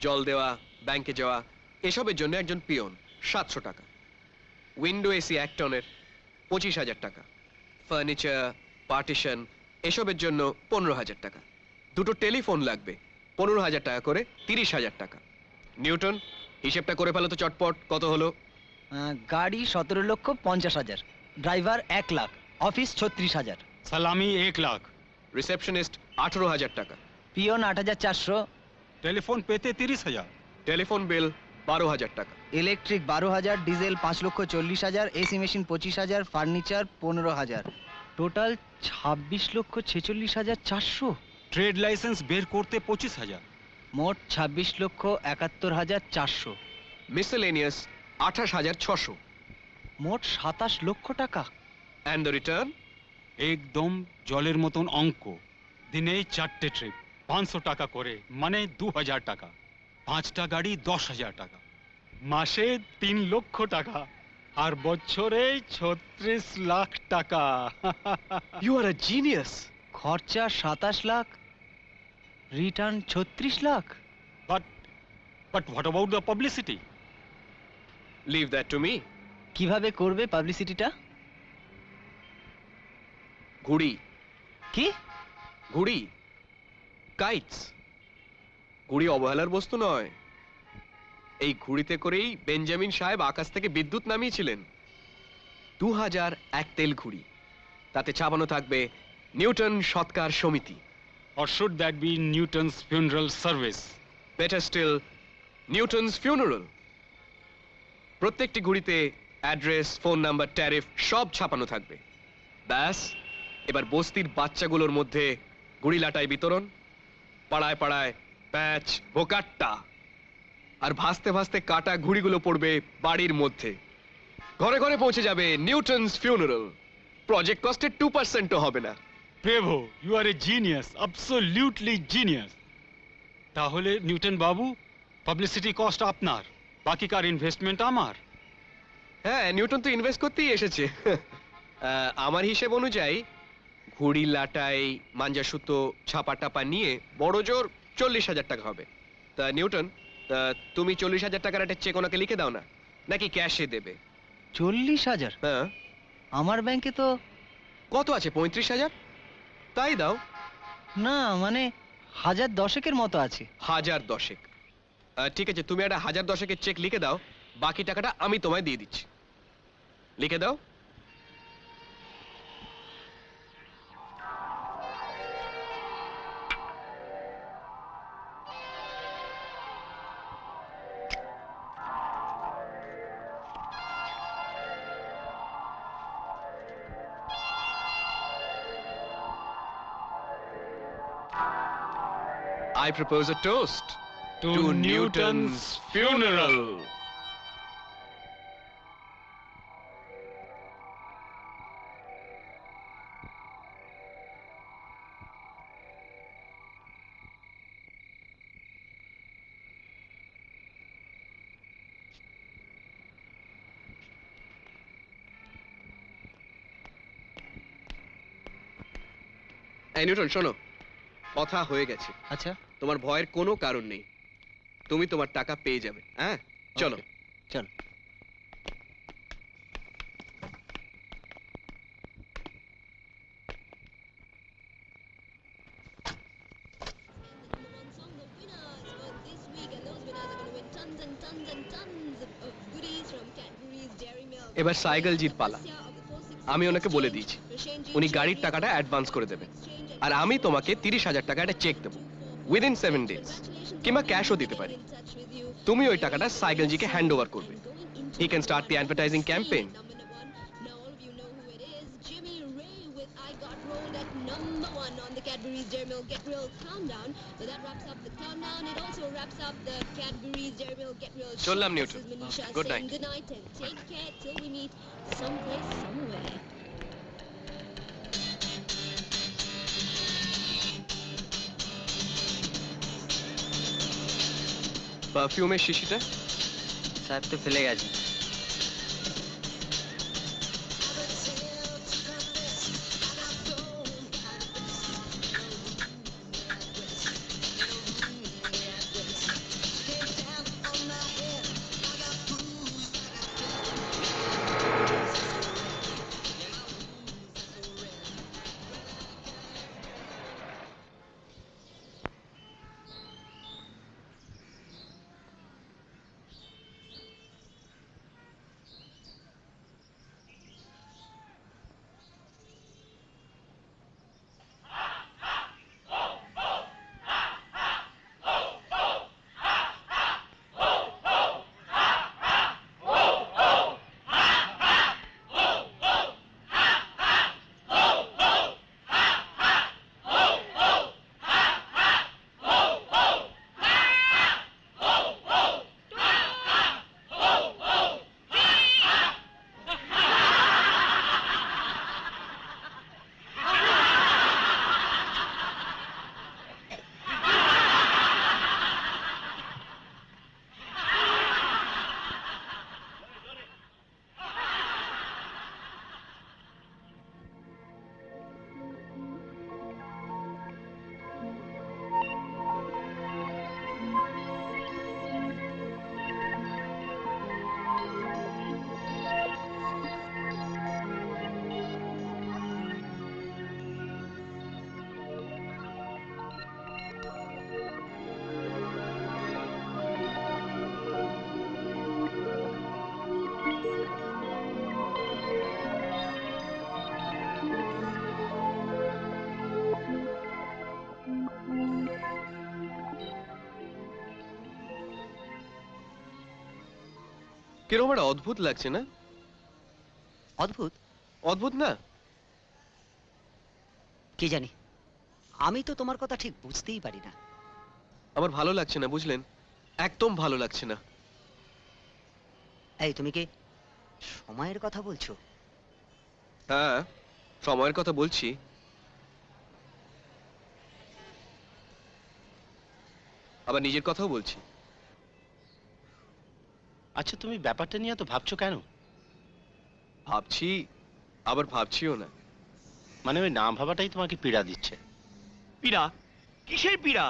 জল দেওয়া, ব্যাংকে যাওয়া, এসবের জন্য একজন পিয়ন, 700 টাকা। উইন্ডো এসি 1 টনের, 25,000 টাকা। ফার্নিচার, পার্টিশন, এসবের জন্য 15,000 টাকা। দুটো টেলিফোন লাগবে, 15,000 টাকা করে, 30,000 টাকা। নিউটন, হিসেবটা করে ফেলো তো চটপট, কত হলো? গাড়ি 17,50,000, ড্রাইভার 1 লাখ, অফিস 36,000, সালামি 1 লাখ, রিসেপশনিস্ট 18,000 টাকা, পিয়ন 8,400, টেলিফোন পেতে 30,000, টেলিফোন বিল 12,000 টাকা, electric 12,000, diesel 5,40,000, AC machine 25,000, furniture 15,000, total 26,46,400। Trade licence বের করতে 25,000, মোট 26,71,400। মিসেলেনিয়াস 28,600, মোট 27 লক্ষ টাকা। And the return? একদম জলের মতন অঙ্ক। দিনে 4টে ট্রিপ, 500 টাকা করে, মানে 2,000 টাকা। 5টা গাড়ি 10,000 টাকা, মাসে 3 লক্ষ টাকা, আর বছরে 36 লাখ টাকা। You are a genius. খরচা 27 lakh, return 36 lakh. But what about the publicity? Leave that to me. কিভাবে করবে পাবলিসিটিটা? ঘুড়ি। কি? ঘুড়ি, কাইটস। ঘুড়ি অবহেলার বস্তু নয়। এই ঘুড়িতে করেই বেঞ্জামিন সাহেব আকাশ থেকে বিদ্যুৎ নামিয়েছিলেন। 2001 তেল ঘুড়ি, তাতে ছাপানো থাকবে নিউটন সৎকার সমিতি। Or should that be Newton's funeral service? Better still, Newton's funeral. প্রত্যেকটি ঘুড়িতে অ্যাড্রেস, ফোন নাম্বার, ট্যারিফ সব ছাপানো থাকবে। ব্যাস, এবার বস্তির বাচ্চাগুলোর মধ্যে ঘুড়ি লাটাই বিতরণ, পাড়ায় পাড়ায় প্যাচ, ভোকাট্টা, আর ভাসতে ভাসতে কাটা ঘুড়িগুলো পড়বে বাড়ির মধ্যে। ঘরে ঘরে পৌঁছে যাবে নিউটনস ফিউনারাল। প্রজেক্ট কস্টের 2%ও হবে না। Bravo, you are a genius, absolutely genius. তাহলে নিউটন বাবু, পাবলিসিটি কস্ট আপনার, বাকিকার ইনভেস্টমেন্ট আমার। হ্যাঁ, নিউটন তো ইনভেস্ট করতেই এসেছে। আমার হিসেব অনুযায়ী ঘুড়ি লাটাই, মাঞ্জা সুতো, ছাপা টাপা নিয়ে বড় জোর 40,000 টাকা হবে। তা নিউটন, তুমি 40,000 টাকার একটা চেক ওনাকে লিখে দাও না, নাকি ক্যাশে দেবে? 40,000? হ্যাঁ। আমার ব্যাংকে তো কত আছে? 35,000? তাই দাও। না, মানে 1010 মতো আছে। 1010? ঠিক আছে, তুমি একটা 1010 চেক লিখে দাও, বাকি টাকাটা আমি তোমায় দিয়ে দিচ্ছি। লিখে দাও। I propose a toast to Newton's funeral. এই নিউটন, শোনো, কথা হয়ে গেছে। আচ্ছা, তোমার ভয়ের কোনো কারণ নেই, তুমি তোমার টাকা পেয়ে যাবে। হ্যাঁ, চলো চল। এবার সাইকেলজির পালা। আমি ওনাকে বলে দিয়েছি উনি গাড়ির টাকাটা অ্যাডভান্স করে দেবেন, আর আমি তোমাকে 30,000 টাকা একটা চেক দেবো উইদিন 7 ডেজ, কিংবা ক্যাশও দিতে পারি। তুমি ওই টাকাটা সাইকেলজিকে হ্যান্ড ওভার করবে। He can start the advertising campaign. চললাম নিউটন, গুড নাইট। পারফিউমের শিশিটা সাহেব তো ফেলে গেছে। কিরকম একটা অদ্ভুত লাগছে না? অদ্ভুত? অদ্ভুত না? কি জানি, আমি তো তোমার কথা ঠিক বুঝতেই পারি না। আমার ভালো লাগছে না, বুঝলেন? একদম ভালো লাগছে না। এই তুমি কি সময়ের কথা বলছো? হ্যাঁ, সময়ের কথা বলছি। আবার নিজের কথাও বলছি। আচ্ছা, তুমি ব্যাপারটা নিয়ে তো ভাবছো কেন? ভাবছি, আবার ভাবছিও না। মানে ওই না ভাবাটাই তোমাকে পীড়া দিচ্ছে। পীড়া? কিসের পীড়া?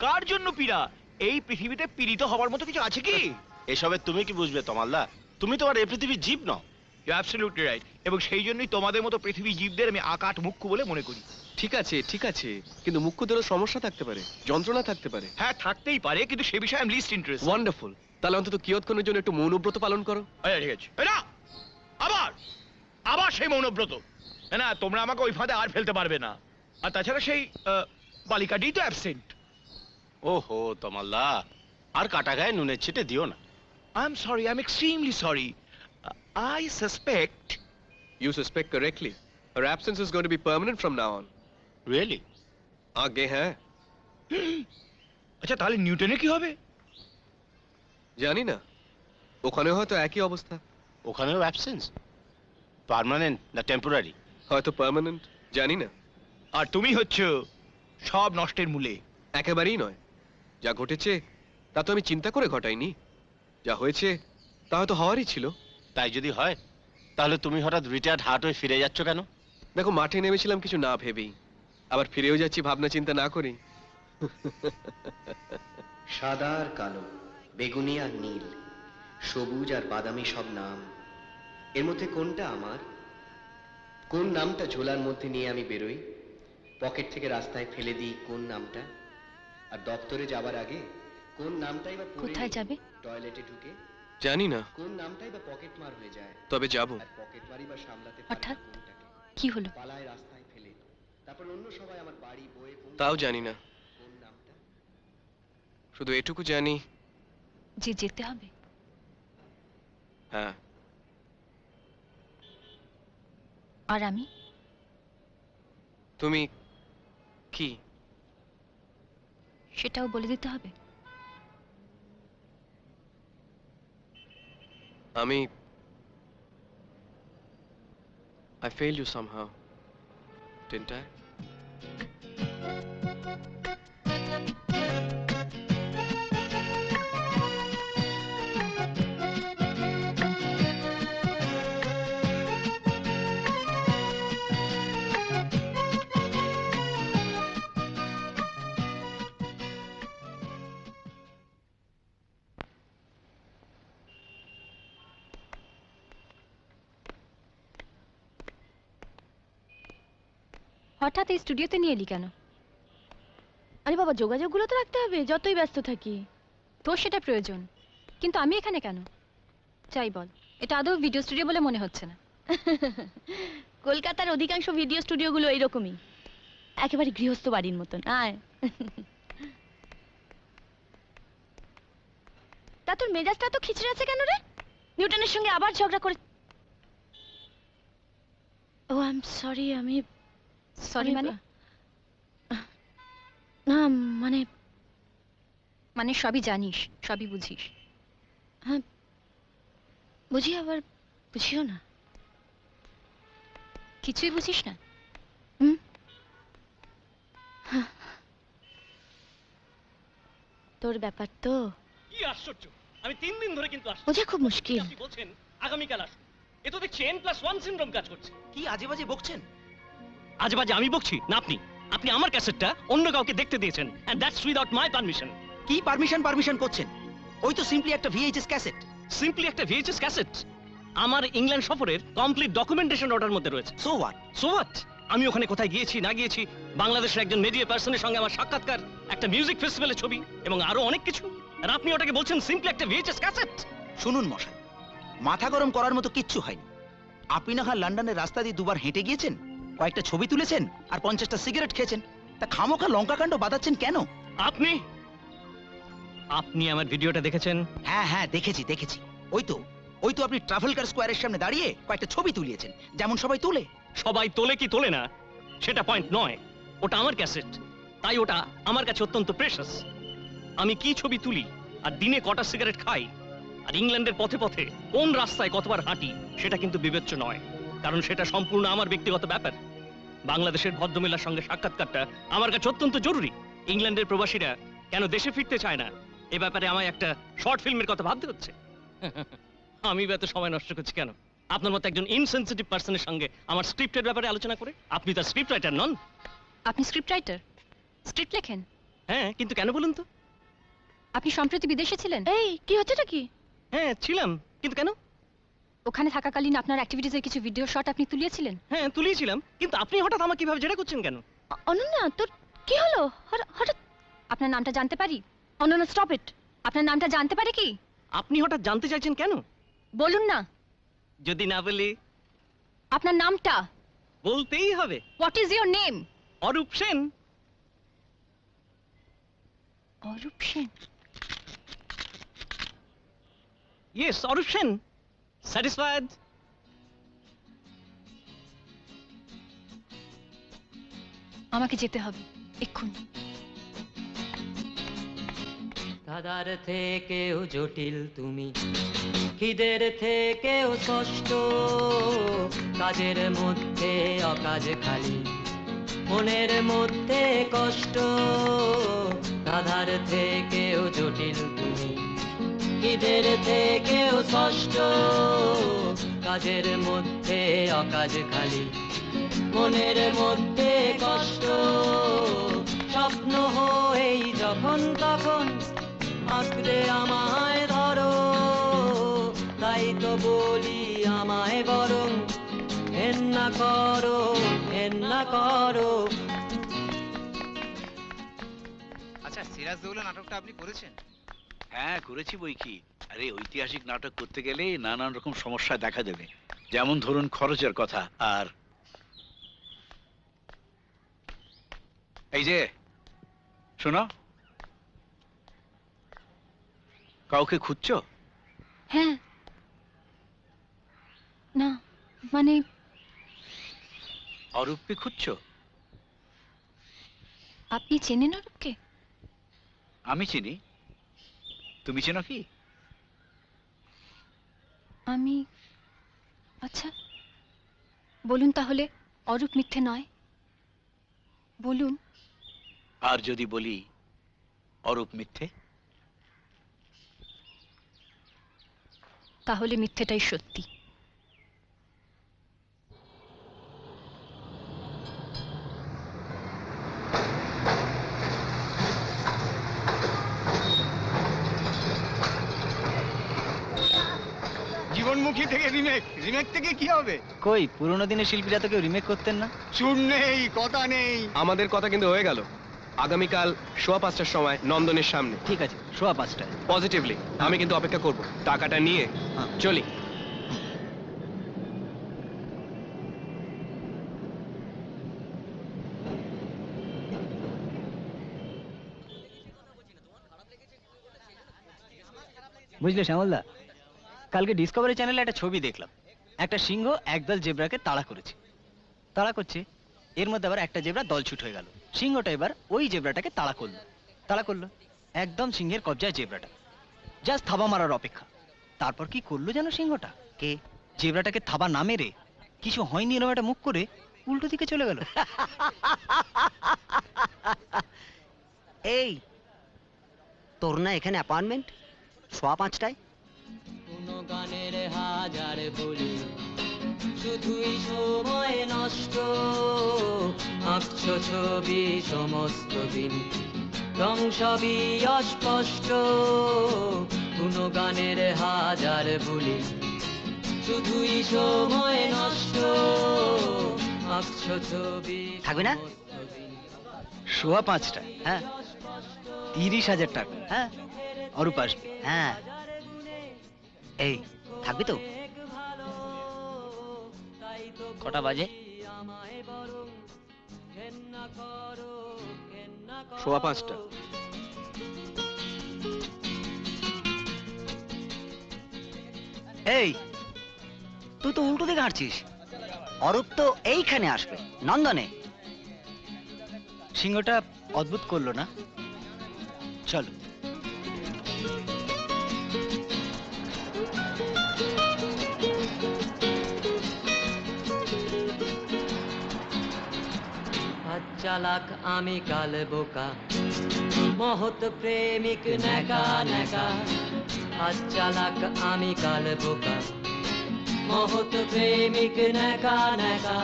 কার জন্য পীড়া? এই পৃথিবীতে পীড়িত হওয়ার মতো কিছু আছে কি? এসবে তুমি কি বুঝবে তমালদা? তুমি তো আর এই পৃথিবীর জীব নও। You absolutely right. এবং সেই জন্যই তোমাদের মতো পৃথিবীর জীবদের আমি আকাট মুখ্য বলে মনে করি। ঠিক আছে, ঠিক আছে, কিন্তু মুখ্যদেরও সমস্যা থাকতে পারে, যন্ত্রণা থাকতে পারে। হ্যাঁ, থাকতেই পারে, কিন্তু সে বিষয়ে আমি লিস্ট ইন্টারেস্ট। ওয়ান্ডারফুল। তাহলে অন্তত কিয়ৎক্ষণের জন্য একটু মৌনব্রত পালন করো। আচ্ছা, ঠিক আছে। না, আবার আবার সেই মৌনব্রত? না, তোমরা আমাকে ওই ফাঁদে আর ফেলতে পারবে না। আর তাছাড়া সেই বালিকাটি তো অ্যাবসেন্ট। ওহো তমালদা, আর কাটা গায়ে নুনের ছিটে দিও না। I am sorry, I am extremely sorry. I suspect. You suspect correctly. Her absence is going to be permanent from now on. Really? आगे है। আচ্ছা, তাহলে নিউটনের কি হবে? জানি না, ওখানে হয়তো একই অবস্থা। ওখানেও অ্যাবসেন্স? পার্মানেন্ট না টেম্পোরারি? হয়তো পার্মানেন্ট, জানি না। আর তুমি হচ্ছ সব নষ্টের মূলে। একেবারেই নয়। যা ঘটেছে তা তো আমি চিন্তা করে ঘটাইনি। যা হয়েছে তা হয়তো হওয়ারই ছিল। তাই যদি হয়, তাহলে তুমি হঠাৎ রিটায়ার্ড হার্ট হয়ে ফিরে যাচ্ছ কেন? দেখো, মাঠে নেমেছিলাম কিছু না ভেবেই, আবার ফিরেও যাচ্ছি ভাবনা চিন্তা না করি। সাদা আর কালো, বেগুনি আর নীল, সবুজ আর বাদামি সব নাম, এর মধ্যে কোনটা আমার? কোন নামটা ঝোলার মধ্যে নিয়ে আমি বেরোই? পকেট থেকে রাস্তায় ফেলে দিই কোন নামটা? আর দপ্তরে যাবার আগে কোন নামটাই বা কোথায় যাবে? টয়লেটে ঢুকে জানি না, কোন নামটাই বা পকেট মার হয়ে যায়, তবে যাব। আর পকেট মারি বা সামলাতে পারে হঠাৎ কোনটাকে কি হলো? পালায় রাস্তায় ফেলে, তারপর অন্য সবাই আমার বাড়ি বয়ে তাও জানি না, কোন নামটা। শুধু এটুকু জানি, যে যেতে হবে। হ্যাঁ। আর আমি? তুমি কি? সেটাও বলে দিতে হবে। আমি I failed you somehow, didn't I? হঠাৎ এই স্টুডিওতে নিয়ে এলি কেন? আরে বাবা, যোগাযোগগুলো তো রাখতে হবে যতই ব্যস্ত থাকি। তোর সেটা প্রয়োজন, কিন্তু আমি এখানে কেন? চাই বল, এটা আদৌ ভিডিও স্টুডিও বলে মনে হচ্ছে না। কলকাতার অধিকাংশ ভিডিও স্টুডিওগুলো এইরকমই, একেবারে গৃহস্থ বাড়ির মতন। আয়। তা তোর মেজাজটা তো খিচড়ে আছে কেন রে? নিউটনের সঙ্গে আবার ঝগড়া করে? ও আই এম সরি, আমি সরি মানে? না মানে মানে সবই জানিস, সবই বুঝিস। হ্যাঁ বুঝি, আবার বুঝিও না। কিছুই বুঝিস না? তোর ব্যাপার তো। কি আশ্চর্য, আমি 3 দিন ধরে কিন্তু আসছি। বোঝা খুব মুশকিল। আপনি বলছেন আগামীকাল আসুন, এ তো দেখছি N+1 সিনড্রোম কাজ করছে। কি আজে বাজে বকছেন? আজ বাজে আমি বকছি না আপনি? আপনি আমার ক্যাসেটটা অন্য কাউকে দেখতে দিয়েছেন, and that's without my permission. কি পারমিশন করছেন? ওই তো সিম্পলি একটা ভিএইচএস ক্যাসেট। সিম্পলি একটা VHS ক্যাসেট আমার ইংল্যান্ড সফরের কমপ্লিট ডকুমেন্টেশন অর্ডার মধ্যে রয়েছে। So what? So what? আমি ওখানে কোথায় গিয়েছি না গিয়েছি, বাংলাদেশের একজন মিডিয়া পার্সনের সঙ্গে আমার সাক্ষাৎকার, একটা মিউজিক ফেস্টিভ্যালের ছবি এবং আরো অনেক কিছু, আর আপনি ওটাকে বলছেন সিম্পলি একটা VHS ক্যাসেট। শুনুন মশাই, মাথা গরম করার মতো কিচ্ছু হয়নি। আপনি না হয় লন্ডনের রাস্তা দিয়ে দুবার হেঁটে গিয়েছেন, কয়েকটা ছবি তুলেছেন আর 50টা সিগারেট খেয়েছেন, তা খামোখা লঙ্কাকাণ্ড বাঁধাচ্ছেন কেন? আপনি আপনি আমার ভিডিওটা দেখেছেন? হ্যাঁ দেখেছি। ওই তো আপনি ট্রাফালগার স্কোয়ারের সামনে দাঁড়িয়ে কয়েকটা ছবি তুলিয়েছেন, যেমন সবাই তোলে। সবাই তোলে কি তোলে না সেটা পয়েন্ট নয়, ওটা আমার ক্যাসেট, তাই ওটা আমার কাছে অত্যন্ত প্রেশাস। আমি কি ছবি তুলি আর দিনে কটা সিগারেট খাই আর ইংল্যান্ডের পথে পথে কোন রাস্তায় কতবার হাঁটি সেটা কিন্তু বিবেচ্য নয়, কারণ সেটা সম্পূর্ণ আমার ব্যক্তিগত ব্যাপার। বাংলাদেশের ভদ্রমহিলার সঙ্গে সাক্ষাৎকারটা আমার কাছে অত্যন্ত জরুরি। ইংল্যান্ডের প্রবাসীরা কেন দেশে ফিরতে চায় না এ ব্যাপারে আমায় একটা শর্ট ফিল্মের কথা ভাবতে হচ্ছে। আমি এত সময় নষ্ট করছি কেন আপনার মতো একজন ইনসেনসিটিভ পার্সনের সঙ্গে আমার স্ক্রিপ্টের ব্যাপারে আলোচনা করে? আপনি তার স্ক্রিপ্ট রাইটার নন। আপনি স্ক্রিপ্ট রাইটার? স্ক্রিপ্ট লেখেন? হ্যাঁ, কিন্তু কেন বলুন তো? আপনি সম্প্রতি বিদেশে ছিলেন? এই কি হচ্ছেটা কি? হ্যাঁ ছিলাম, কিন্তু কেন? ওখানে থাকাকালীন আপনার অ্যাক্টিভিটিজের কিছু ভিডিও শট আপনি তুলিয়েছিলেন? হ্যাঁ তুলিয়েছিলাম, কিন্তু আপনি হঠাৎ আমাকে কিভাবে জেরা করছেন কেন? অনন্যা, তোর কি হলো হঠাৎ? আপনার নামটা জানতে পারি? Ananya, stop it. আপনার নামটা জানতে পারি কি? আপনি হঠাৎ জানতে চাইছেন কেন? বলুন না। যদি না বলি? আপনার নামটা বলতেই হবে। What is your name? Arup Sen. Arup Sen? Yes, Arup Sen. Satisfied? আমাকে যেতে হবে এক্ষুনি। ধাঁধার থেকেও জটিল তুমি, খিদের থেকেও ষষ্ঠ, কাজের মধ্যে অকাজ খালি, মনের মধ্যে কষ্ট। ধাঁধার থেকেও জটিল তুমি, খিদের থেকেও ষষ্ঠ, কাজের মধ্যে অকাজ খালি, মনের মধ্যে কষ্ট। স্বপ্ন হয়েই যখন তখন আঁকড়ে আমায় ধরো, তাই তো বলি আমায় বরং ঘেন্না করো, ঘেন্না করো। আচ্ছা, সিরাজদৌল্লা নাটকটা আপনি করেছেন? হ্যাঁ করেছি বই কি, আরে ঐতিহাসিক নাটক করতে গেলে নানান রকম সমস্যা দেখা দেবে, যেমন ধরুন খরচের কথা। আর এই যে শোনো, কাউকে খুঁজছো? হ্যাঁ, না মানে অরূপকে খুঁজছো? আপনি চেনেন অরূপকে? আমি চিনি, তুমি চেনো কি? আমি, আচ্ছা বলুন তাহলে অরূপ মিথ্যে নয়, বলুন। আর যদি বলি অরূপ মিথ্যে? তাহলে মিথ্যেটাই সত্যি। জীবনমুখী থেকে রিমেক, রিমেক থেকে কি হবে? কই পুরোনো দিনের শিল্পীরা তো কেউ রিমেক করতেন না। সুর নেই, কথা নেই। আমাদের কথা কিন্তু হয়ে গেল। আগামীকাল 5:15টার সময় নন্দনের সামনে। ঠিক আছে, 5:15টায়। পজিটিভলি আমি কিন্তু অপেক্ষা করব। টাকাটা নিয়ে চলি। বুঝলে শ্যামলদা, কালকে ডিসকভারি চ্যানেলে একটা ছবি দেখলাম। একটা সিংহ একদল জেব্রাকে তাড়া করেছে, তাড়া করছে, এর মধ্যে আবার একটা জেব্রা দলছুট হয়ে গেল। সিংহটা এবার ওই জেব্রাটাকে তাড়া করলো, একদম সিংহের কবজায় জেব্রাটা, জাস্ট থাবা মারার অপেক্ষা। তারপর কি করলো যেন সিংহটা, কে জেব্রাটাকে থাবা না মেরে কিছু হয়নি এরকম একটা মুখ করে উল্টো দিকে চলে গেল। এই তোর না এখানে অ্যাপয়েন্টমেন্ট 5:15টায়? কোনো গানের হাজার বলি শুধুই সময় নষ্ট, আঁকছো ছবি সমস্ত দিন, রং সবই অস্পষ্ট। কোনো গানের হাজার বলি শুধুই সময় নষ্ট, আঁকছো ছবি। থাকবে না? 5:15টায়? হ্যাঁ। 30,000 টাকা। হ্যাঁ, অরূপ আসবে। হ্যাঁ, এই থাকবি তো? কটা বাজে? 5:15টা। এই তুই তো উল্টো দিকে হাঁটছিস। অরূপ তো এইখানে আসবে, নন্দনে। সিংহটা অদ্ভুত করলো না? চলো। আজ চালাক আমি কাল বোকা, মহৎ প্রেমিক নেকা নেকা। আজ চালাক আমি কাল বোকা, মহৎ প্রেমিক নেকা নেকা।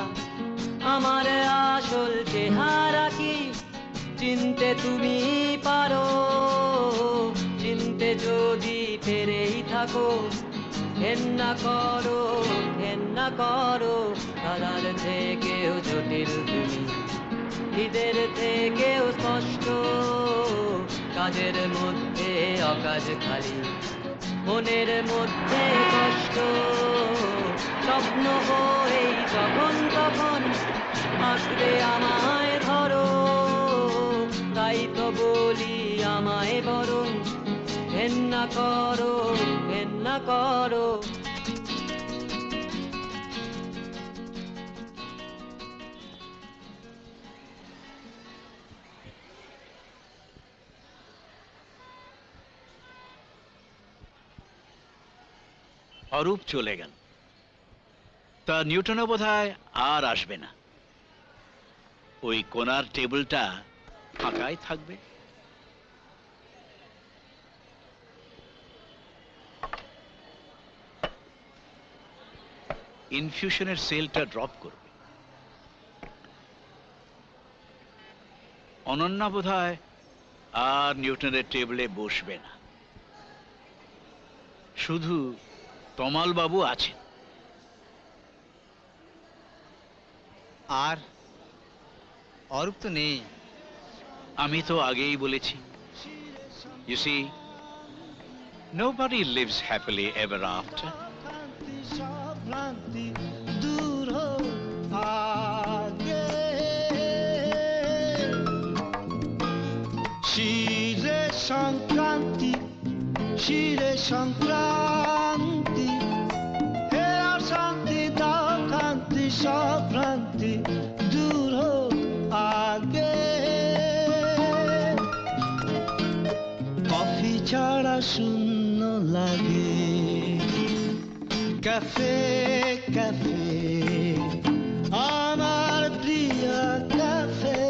আমার আসল চেহারা কি চিনতে তুমি পারো? চিনতে যদি পেরেই থাকো, ঘেন্না করো, ঘেন্না করো। কালার থেকেও জটিল তুমি, হৃদের থেকেও স্পষ্ট। কাজের মধ্যে অকাজ খালি, মনের মধ্যে কষ্ট। স্বপ্ন হয়ে যখন তখন আঁকড়ে আমায় ধরো, তাই তো বলি আমায় বরং ঘেন্না করো, ঘেন্না করো। অরূপ চলে গেল, তা নিউটনও বোধহয় আর আসবে না। ওই কোণার টেবিলটা ফাঁকাই থাকবে। ইনফিউশনের সেলটা ড্রপ করবে। অনন্যা বোধহয় আর নিউটনের টেবিলে বসবে না, শুধু তমাল বাবু আছেন। আর অরূপ তো নেই। আমি তো আগেই বলেছি, you see Nobody lives happily ever after. দূর হোক আগে শিরে সংক্রান্তি হে শান্তি দাও কান্তি সব ভ্রান্তি দূর হোক আগে কফি ছাড়া শূন্য লাগে ক্যাফে ক্যাফে আমার প্রিয় ক্যাফে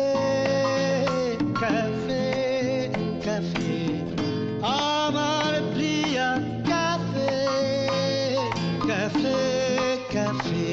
ক্যাফে ক্যাফে আমার প্রিয় ক্যাফে ক্যাফে ক্যাফে